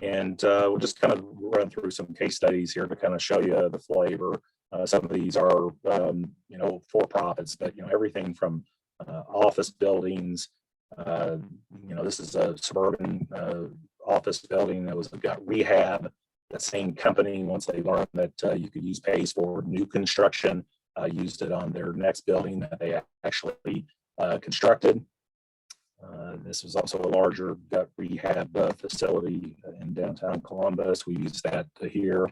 And we'll just kind of run through some case studies here to kind of show you the flavor. Some of these are, for profits, but everything from office buildings. This is a suburban office building that got rehab. That same company, once they learned that you could use PACE for new construction, used it on their next building that they actually constructed. This was also a larger gut rehab facility in downtown Columbus. We used that here.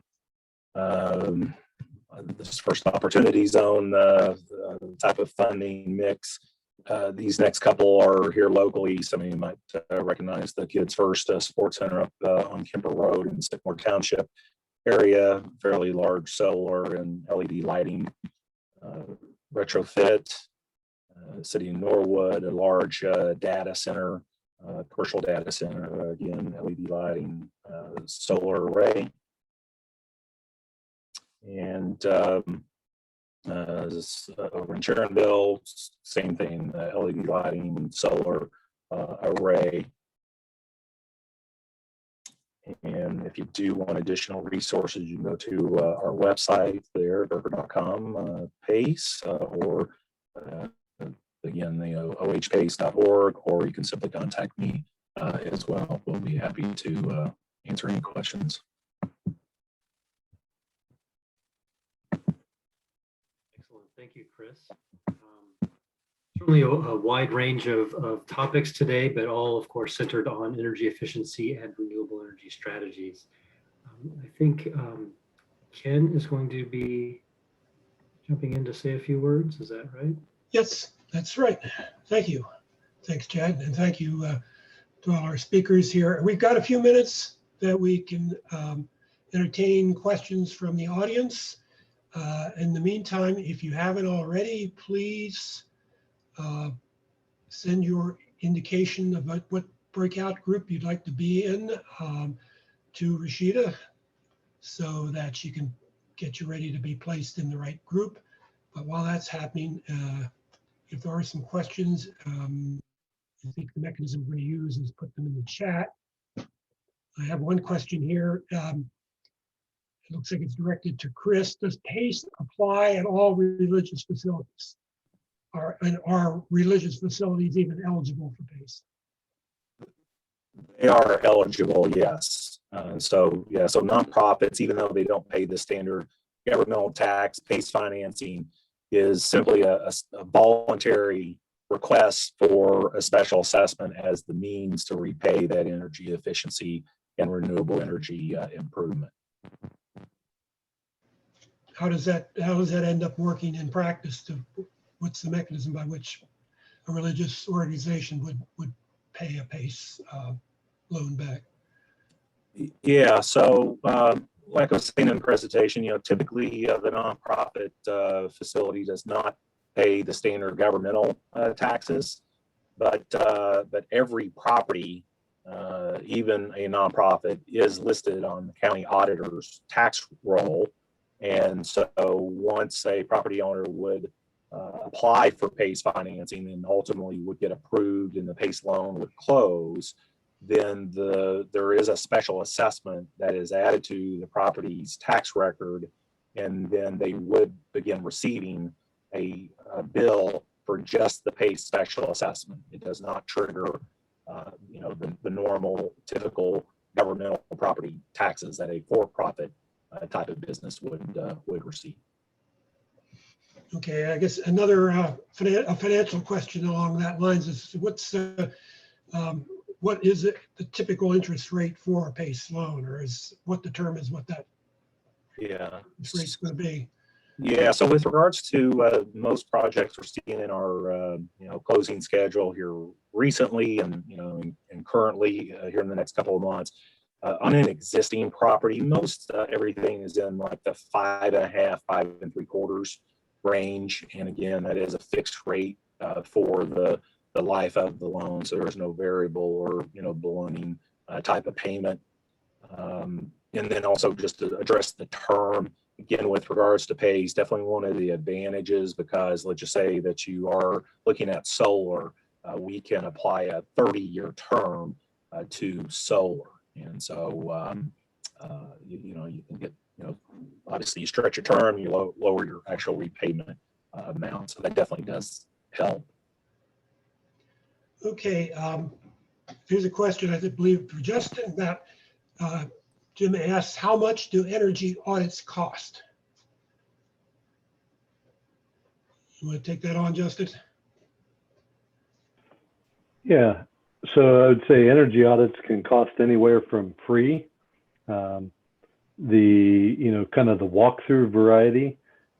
This first opportunity zone type of funding mix. These next couple are here locally. Some of you might recognize the Kids First Sports Center up on Kemper Road in Sycamore Township area. Fairly large solar and LED lighting retrofit. City of Norwood, a large data center, commercial data center, again, LED lighting, solar array. And this over in Sharonville, same thing, LED lighting, solar array. And if you do want additional resources, you can go to our website there, burger.com, PACE, or again, the ohpace.org, or you can simply contact me as well. We'll be happy to answer any questions. Excellent. Thank you, Chris. Certainly a wide range of topics today, but all, of course, centered on energy efficiency and renewable energy strategies. I think Ken is going to be jumping in to say a few words. Is that right? Yes, that's right. Thank you. Thanks, Chad. And thank you to all our speakers here. We've got a few minutes that we can entertain questions from the audience. In the meantime, if you haven't already, please send your indication about what breakout group you'd like to be in to Rashida so that she can get you ready to be placed in the right group. But while that's happening, if there are some questions, I think the mechanism we're going to use is put them in the chat. I have one question here. It looks like it's directed to Chris. Does PACE apply at all religious facilities? Are religious facilities even eligible for PACE? They are eligible, yes. So nonprofits, even though they don't pay the standard governmental tax, PACE financing is simply a voluntary request for a special assessment as the means to repay that energy efficiency and renewable energy improvement. How does that end up working in practice? What's the mechanism by which a religious organization would pay a PACE loan back? Yeah, so like I was saying in the presentation, typically the nonprofit facility does not pay the standard governmental taxes, but every property, even a nonprofit, is listed on the county auditor's tax roll. And so once a property owner would apply for PACE financing and ultimately would get approved and the PACE loan would close, then there is a special assessment that is added to the property's tax record, and then they would begin receiving a bill for just the PACE special assessment. It does not trigger the normal typical governmental property taxes that a for-profit type of business would receive. Okay, I guess another financial question along that lines is what is it, the typical interest rate for a PACE loan, or is what determines what that rate's going to be? Yeah, so with regards to most projects we're seeing in our closing schedule here recently and and currently here in the next couple of months, on an existing property, most everything is in like the 5.5, 5.75 range, and again, that is a fixed rate for the life of the loan, so there's no variable or ballooning type of payment. And then also just to address the term. Again, with regards to pays, definitely one of the advantages, because let's just say that you are looking at solar, we can apply a 30-year term to solar. And so, you can get, obviously you stretch your term, you lower your actual repayment amount. So that definitely does help. Okay, here's a question I believe for Justin that Jim asks, how much do energy audits cost? You want to take that on, Justin? Yeah, so I would say energy audits can cost anywhere from free, kind of the walkthrough variety.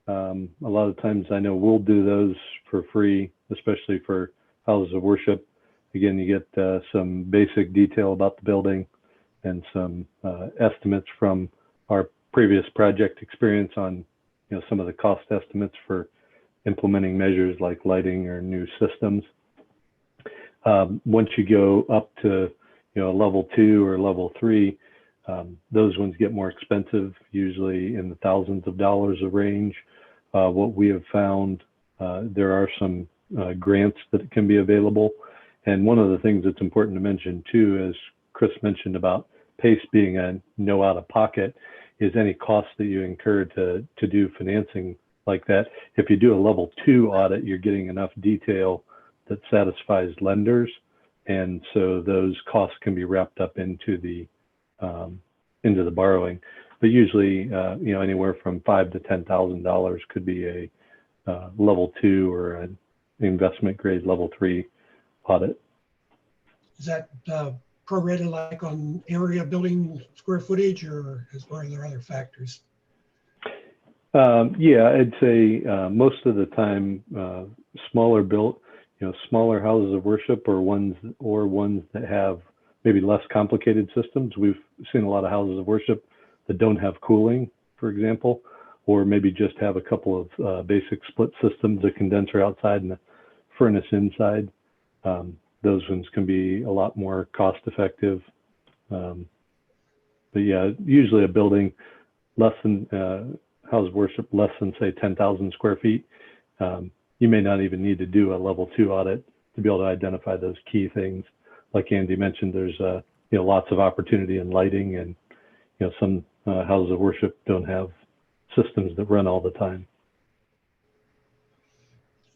A lot of times I know we'll do those for free, especially for houses of worship. Again, you get some basic detail about the building and some estimates from our previous project experience on some of the cost estimates for implementing measures like lighting or new systems. Once you go up to level 2 or level 3, those ones get more expensive, usually in the thousands of dollars of range. What we have found, there are some grants that can be available. And one of the things that's important to mention too, as Chris mentioned about PACE being a no out of pocket, is any cost that you incur to do financing like that. If you do a level 2 audit, you're getting enough detail that satisfies lenders. And so those costs can be wrapped up into the borrowing. But usually, anywhere from $5,000 to $10,000 could be a level 2 or an investment grade level 3 audit. Is that prorated like on area, building square footage, or are there other factors? Yeah, I'd say most of the time, smaller houses of worship or ones that have maybe less complicated systems. We've seen a lot of houses of worship that don't have cooling, for example, or maybe just have a couple of basic split systems, a condenser outside and a furnace inside. Those ones can be a lot more cost effective. But yeah, usually a building less than house of worship, less than say 10,000 square feet. You may not even need to do a level 2 audit to be able to identify those key things. Like Andy mentioned, there's lots of opportunity in lighting, and some houses of worship don't have systems that run all the time.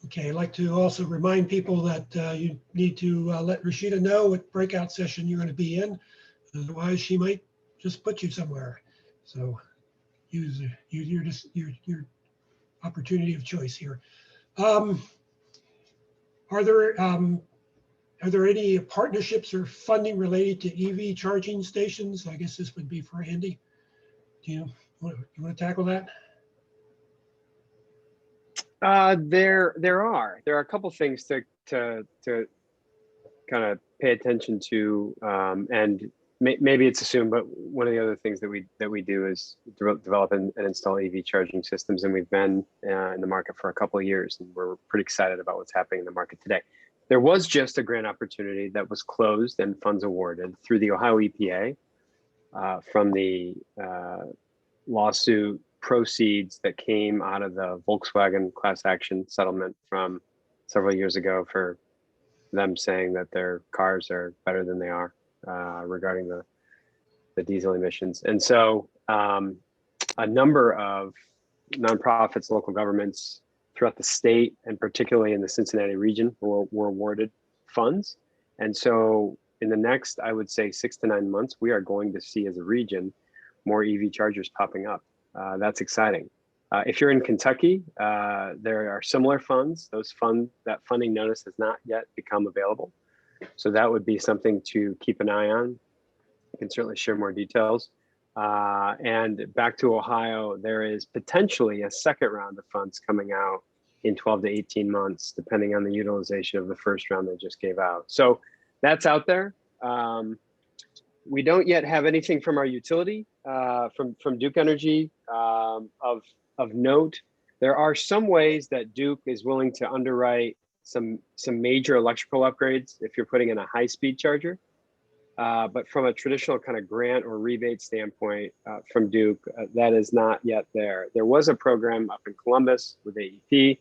Okay, I'd like to also remind people that you need to let Rashida know what breakout session you're going to be in. Otherwise, she might just put you somewhere. So use your opportunity of choice here. Are there any partnerships or funding related to EV charging stations? I guess this would be for Andy. Do you want to tackle that? There are a couple things to kind of pay attention to, and maybe it's assumed, but one of the other things that we do is develop and install EV charging systems, and we've been in the market for a couple of years, and we're pretty excited about what's happening in the market today. There was just a grant opportunity that was closed and funds awarded through the Ohio EPA from the lawsuit proceeds that came out of the Volkswagen class action settlement from several years ago for them saying that their cars are better than they are regarding the diesel emissions. And so a number of nonprofits, local governments throughout the state, and particularly in the Cincinnati region, were awarded funds. And so in the next, I would say 6 to 9 months, we are going to see as a region more EV chargers popping up. That's exciting. If you're in Kentucky, there are similar funds. That funding notice has not yet become available. So that would be something to keep an eye on. I can certainly share more details. And back to Ohio, there is potentially a second round of funds coming out in 12 to 18 months, depending on the utilization of the first round they just gave out. So that's out there. We don't yet have anything from our utility, from Duke Energy of note. There are some ways that Duke is willing to underwrite some major electrical upgrades if you're putting in a high-speed charger. But from a traditional kind of grant or rebate standpoint from Duke, that is not yet there. There was a program up in Columbus with AEP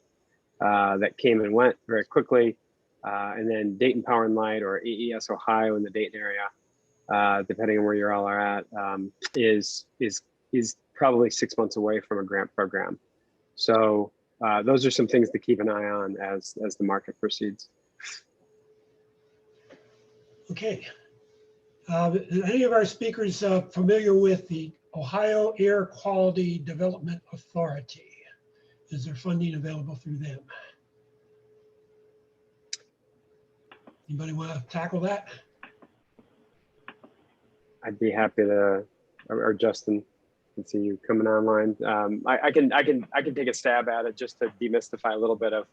that came and went very quickly. And then Dayton Power and Light, or AES Ohio in the Dayton area, depending on where you all are at, is probably 6 months away from a grant program. So those are some things to keep an eye on as the market proceeds. Okay. Any of our speakers familiar with the Ohio Air Quality Development Authority? Is there funding available through them? Anybody want to tackle that? I'd be happy to, or Justin, can see you coming online. I can take a stab at it just to demystify a little bit of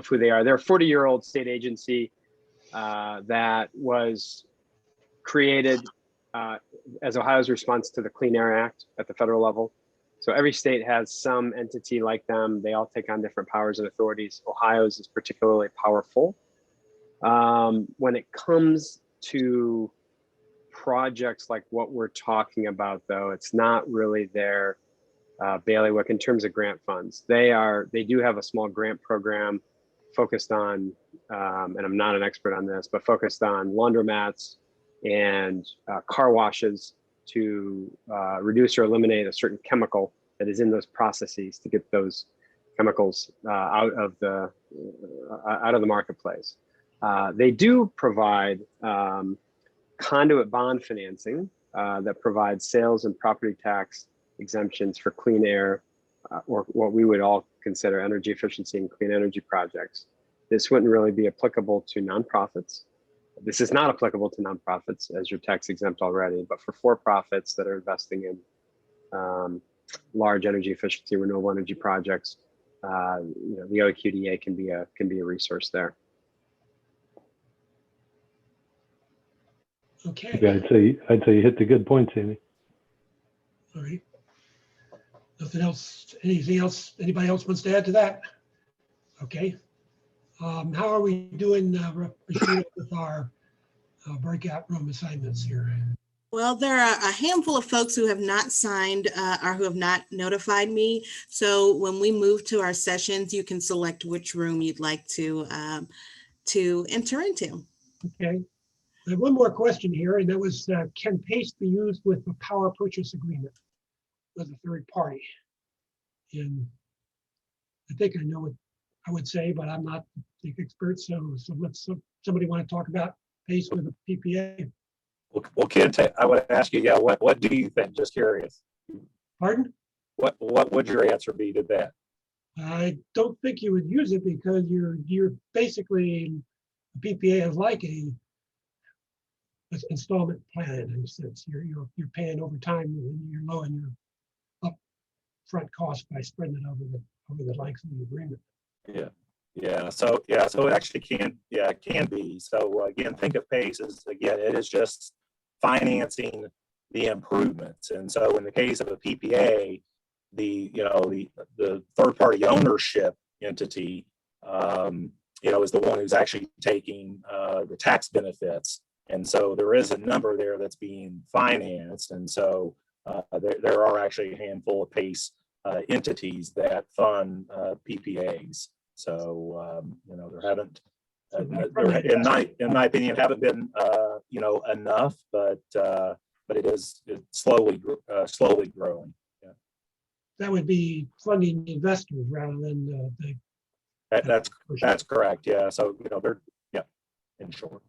who they are. They're a 40-year-old state agency that was created as Ohio's response to the Clean Air Act at the federal level. So every state has some entity like them. They all take on different powers and authorities. Ohio's is particularly powerful. When it comes to projects like what we're talking about, though, it's not really their bailiwick in terms of grant funds. They do have a small grant program focused on, and I'm not an expert on this, but focused on laundromats and car washes to reduce or eliminate a certain chemical that is in those processes to get those chemicals out of the marketplace. They do provide conduit bond financing that provides sales and property tax exemptions for clean air, or what we would all consider energy efficiency and clean energy projects. This wouldn't really be applicable to nonprofits. This is not applicable to nonprofits, as you're tax exempt already, but for for-profits that are investing in large energy efficiency, renewable energy projects, the OQDA can be a resource there. Okay. Yeah, I'd say you hit the good points, Amy. All right. Nothing else? Anything else? Anybody else wants to add to that? Okay. How are we doing with our breakout room assignments here? Well, there are a handful of folks who have not signed or who have not notified me. So when we move to our sessions, you can select which room you'd like to enter into. Okay. I have one more question here, and that was, can PACE be used with a power purchase agreement with a third party? And I think I know what I would say, but I'm not the expert. So let's somebody want to talk about PACE with a PPA? Well, Ken, I would ask you, what do you think? Just curious. Pardon? What would your answer be to that? I don't think you would use it because you're basically, a PPA is like a installment plan in a sense. You're paying over time, and you're lowering your upfront cost by spreading it over the length of the agreement. So it actually can be. So again, think of PACE as, again, it is just financing the improvements. And so in the case of a PPA, the third party ownership entity is the one who's actually taking the tax benefits. And so there is a number there that's being financed. And so there are actually a handful of PACE entities that fund PPAs. So, there haven't, in my opinion, haven't been, enough, but it's slowly growing. Yeah. That would be funding investors rather than That's correct. Yeah. So, they're, in short.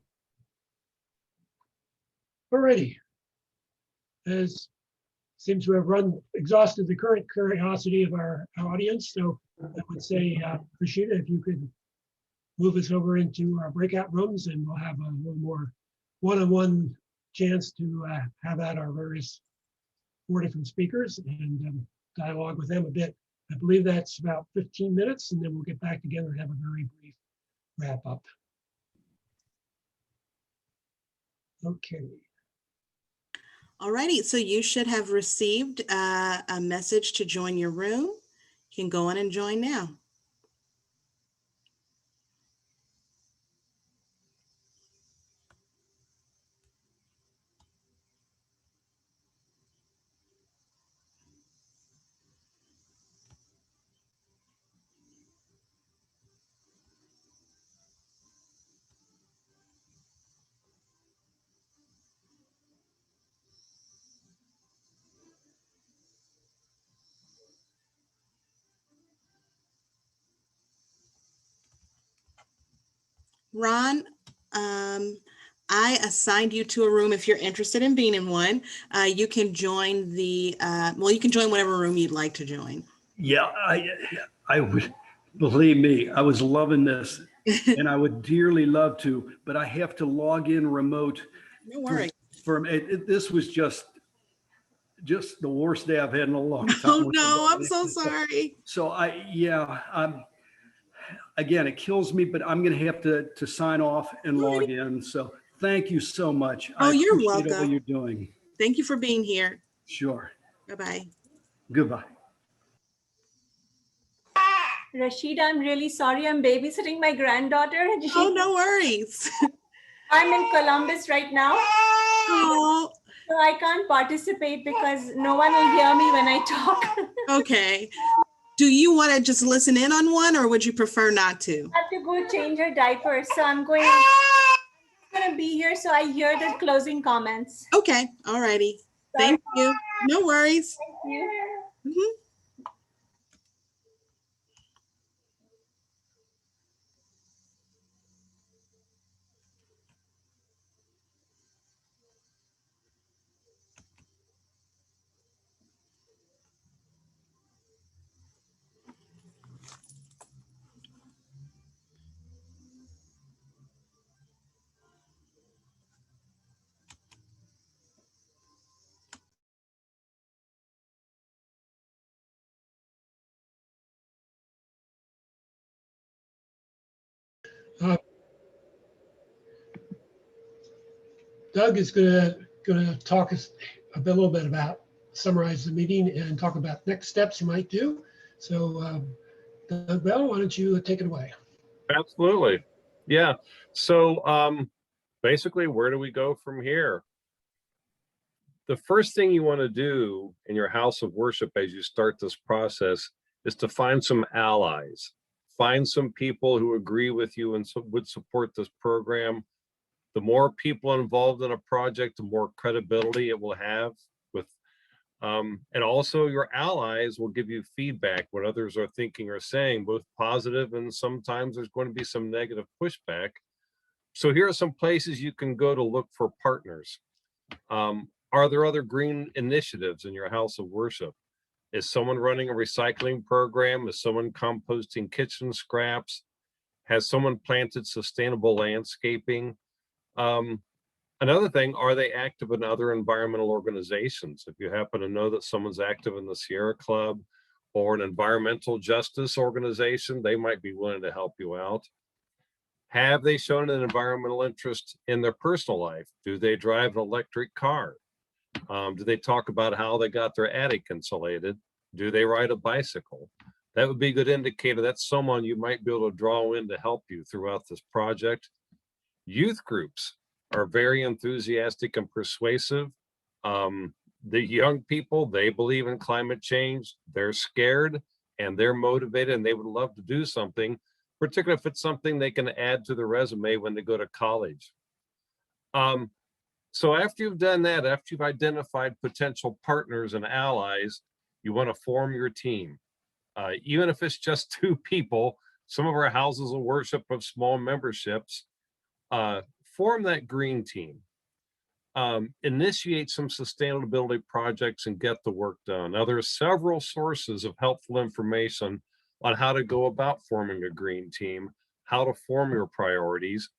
Alrighty. As seems to have exhausted the current curiosity of our audience. So I would say, Rashida, if you could move us over into our breakout rooms, and we'll have a little more one-on-one chance to have at our various 4 different speakers and dialogue with them a bit. I believe that's about 15 minutes, and then we'll get back together and have a very brief wrap up. Okay. All righty, so you should have received a message to join your room. You can go in and join now. Ron, I assigned you to a room if you're interested in being in one. You can join the, well, you can join whatever room you'd like to join. Yeah, I would, believe me, I was loving this and I would dearly love to, but I have to log in remote. No worries. This was just the worst day I've had in a long time. Oh, no, I'm so sorry. So again, it kills me, but I'm going to have to sign off and log in. So thank you so much. Oh, you're appreciate all welcome. you're doing. Thank you for being here. Sure. Bye-bye. Goodbye. Rashida, I'm really sorry. I'm babysitting my granddaughter. Oh, no worries. I'm in Columbus right now. Oh, So I can't participate because no one will hear me when I talk. okay. Do you want to just listen in on one, or would you prefer not to? I have to go change her diaper. So I'm going to be here so I hear the closing comments. Okay. All righty. Thank you. No worries. Thank you. Mhm. Doug is going to talk us a little bit about, summarize the meeting and talk about next steps you might do. So Doug Bell, why don't you take it away? Absolutely. Yeah. So basically, where do we go from here? The first thing you want to do in your house of worship as you start this process is to find some allies. Find some people who agree with you and would support this program. The more people involved in a project, the more credibility it will have with, and also your allies will give you feedback what others are thinking or saying, both positive and sometimes there's going to be some negative pushback. So here are some places you can go to look for partners. Are there other green initiatives in your house of worship? Is someone running a recycling program? Is someone composting kitchen scraps? Has someone planted sustainable landscaping? Another thing, are they active in other environmental organizations? If you happen to know that someone's active in the Sierra Club or an environmental justice organization, they might be willing to help you out. Have they shown an environmental interest in their personal life? Do they drive an electric car? Do they talk about how they got their attic insulated? Do they ride a bicycle? That would be a good indicator. That's someone you might be able to draw in to help you throughout this project. Youth groups are very enthusiastic and persuasive. The young people, they believe in climate change. They're scared and they're motivated and they would love to do something, particularly if it's something they can add to their resume when they go to college. So after you've done that, after you've identified potential partners and allies, you want to form your team. Even if it's just 2 people, some of our houses of worship have small memberships, form that green team. Initiate some sustainability projects and get the work done. Now, there are several sources of helpful information on how to go about forming a green team, how to form your priorities.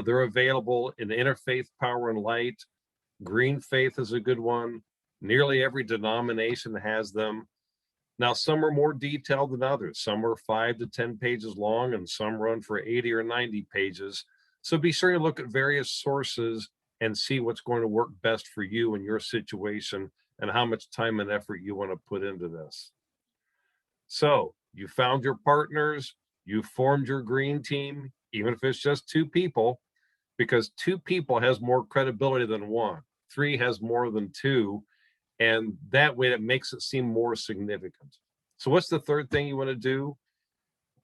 They're available in Interfaith Power and Light. Green Faith is a good one. Nearly every denomination has them. Now, some are more detailed than others. Some are 5 to 10 pages long, and some run for 80 or 90 pages. So be sure you look at various sources and see what's going to work best for you and your situation and how much time and effort you want to put into this. So you found your partners, you formed your green team, even if it's just 2 people, because 2 people has more credibility than 1. 3 has more than 2. And that way it makes it seem more significant. So what's the third thing you want to do?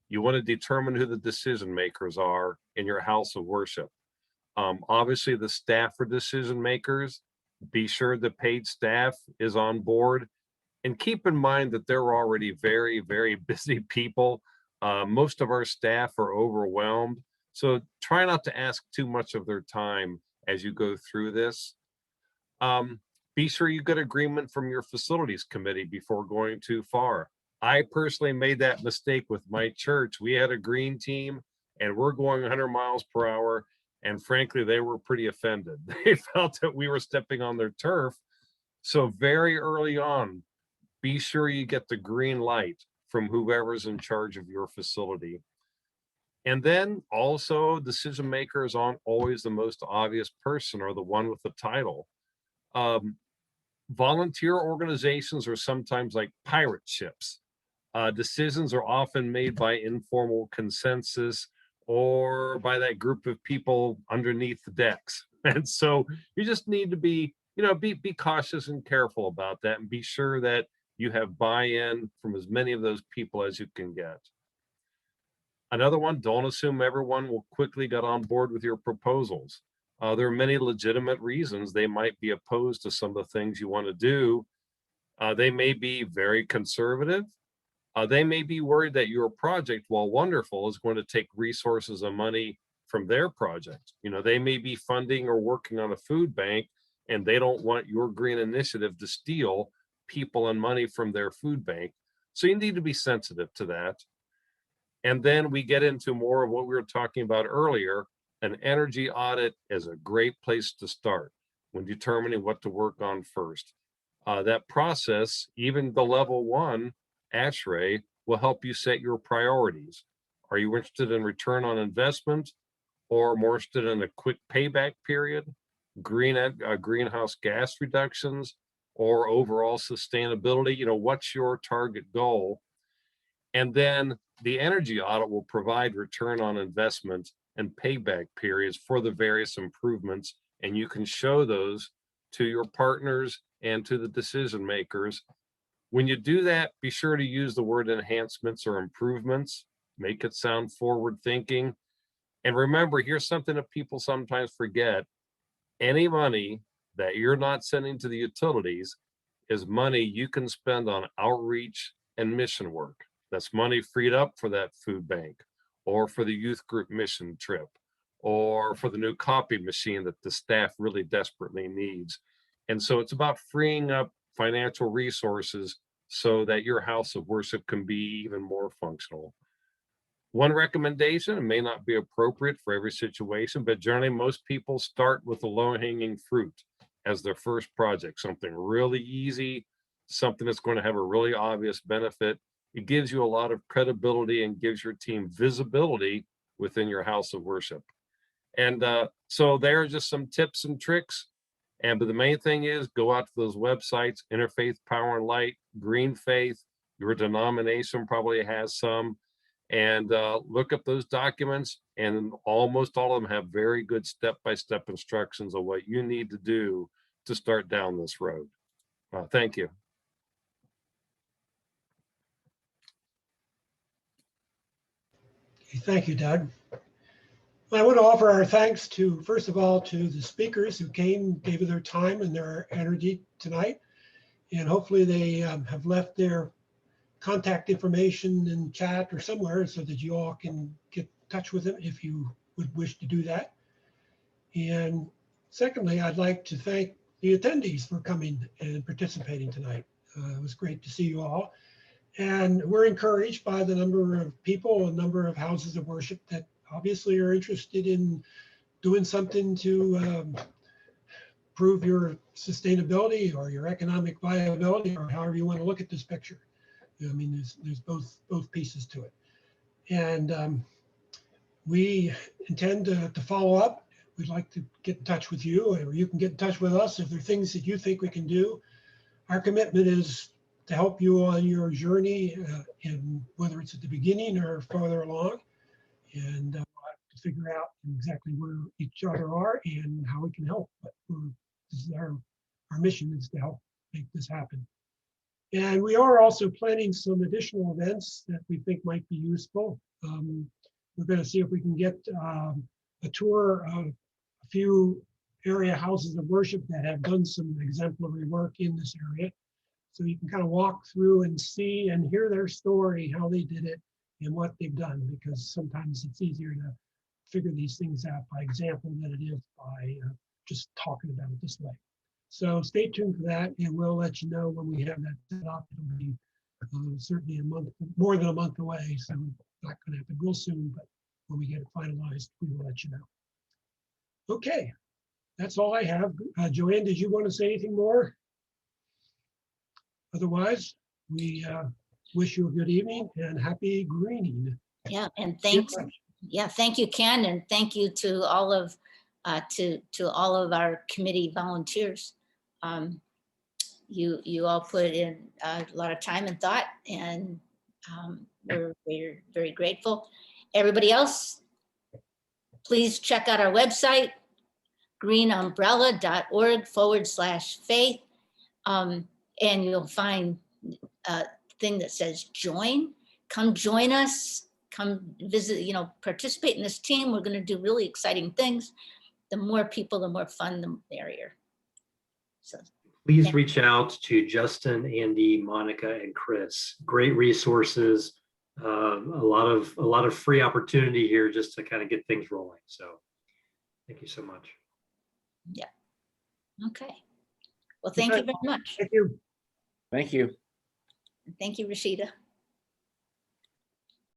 You want to determine who the decision makers are in your house of worship. Obviously, the staff are decision makers. Be sure the paid staff is on board. And keep in mind that they're already very, very busy people. Most of our staff are overwhelmed. So try not to ask too much of their time as you go through this. Be sure you get agreement from your facilities committee before going too far. I personally made that mistake with my church. We had a green team and we're going 100 miles per hour. And frankly, they were pretty offended. They felt that we were stepping on their turf. So very early on, be sure you get the green light from whoever's in charge of your facility. And then also, decision makers aren't always the most obvious person or the one with the title. Volunteer organizations are sometimes like pirate ships. Decisions are often made by informal consensus or by that group of people underneath the decks. And so you just need to be, be cautious and careful about that and be sure that you have buy-in from as many of those people as you can get. Another one, don't assume everyone will quickly get on board with your proposals. There are many legitimate reasons they might be opposed to some of the things you want to do. They may be very conservative. They may be worried that your project, while wonderful, is going to take resources and money from their project. They may be funding or working on a food bank, and they don't want your green initiative to steal people and money from their food bank. So you need to be sensitive to that. And then we get into more of what we were talking about earlier. An energy audit is a great place to start when determining what to work on first. That process, even the level 1 ASHRAE, will help you set your priorities. Are you interested in return on investment or more interested in a quick payback period, greenhouse gas reductions, or overall sustainability? What's your target goal? And then the energy audit will provide return on investment and payback periods for the various improvements, and you can show those to your partners and to the decision makers. When you do that, be sure to use the word enhancements or improvements. Make it sound forward thinking. And remember, here's something that people sometimes forget. Any money that you're not sending to the utilities is money you can spend on outreach and mission work. That's money freed up for that food bank or for the youth group mission trip or for the new copy machine that the staff really desperately needs. And so it's about freeing up financial resources so that your house of worship can be even more functional. One recommendation, it may not be appropriate for every situation, but generally most people start with the low-hanging fruit as their first project, something really easy, something that's going to have a really obvious benefit. It gives you a lot of credibility and gives your team visibility within your house of worship. And so there are just some tips and tricks. But the main thing is go out to those websites, Interfaith Power and Light, Green Faith, your denomination probably has some, and look up those documents, and almost all of them have very good step-by-step instructions of what you need to do to start down this road. Thank you. Thank you, Doug. I want to offer our thanks to, first of all, to the speakers who came, gave their time and their energy tonight. And hopefully they have left their contact information in chat or somewhere so that you all can get in touch with them if you would wish to do that. And secondly, I'd like to thank the attendees for coming and participating tonight. It was great to see you all. And we're encouraged by the number of people, a number of houses of worship that obviously are interested in doing something to prove your sustainability or your economic viability, or however you want to look at this picture. I mean, there's both pieces to it. And we intend to follow up. We'd like to get in touch with you, or you can get in touch with us if there are things that you think we can do. Our commitment is to help you on your journey, and whether it's at the beginning or farther along. And we'll have to figure out exactly where each other are and how we can help. But this is our mission is to help make this happen. And we are also planning some additional events that we think might be useful. We're going to see if we can get a tour of a few area houses of worship that have done some exemplary work in this area. So you can kind of walk through and see and hear their story, how they did it and what they've done, because sometimes it's easier to figure these things out by example than it is by just talking about it this way. So stay tuned for that, and we'll let you know when we have that set up. It'll be certainly a month, more than a month away, so it's not going to happen real soon, but when we get it finalized, we will let you know. Okay, that's all I have. Joanne, did you want to say anything more? Otherwise, we wish you a good evening and happy greening. Yeah, and thanks. Yeah, thank you, Ken, and thank you to all of all of our committee volunteers. You all put in a lot of time and thought, and we're very grateful. Everybody else, please check out our website, greenumbrella.org/faith, and you'll find a thing that says join. Come join us. Come visit. Participate in this team. We're going to do really exciting things. The more people, the more fun, the merrier. So please reach out to Justin, Andy, Monica, and Chris. Great resources. A lot of free opportunity here just to kind of get things rolling. So thank you so much. Yeah. Okay. Well, thank you very much. Thank you. Thank you. Thank you, Rashida.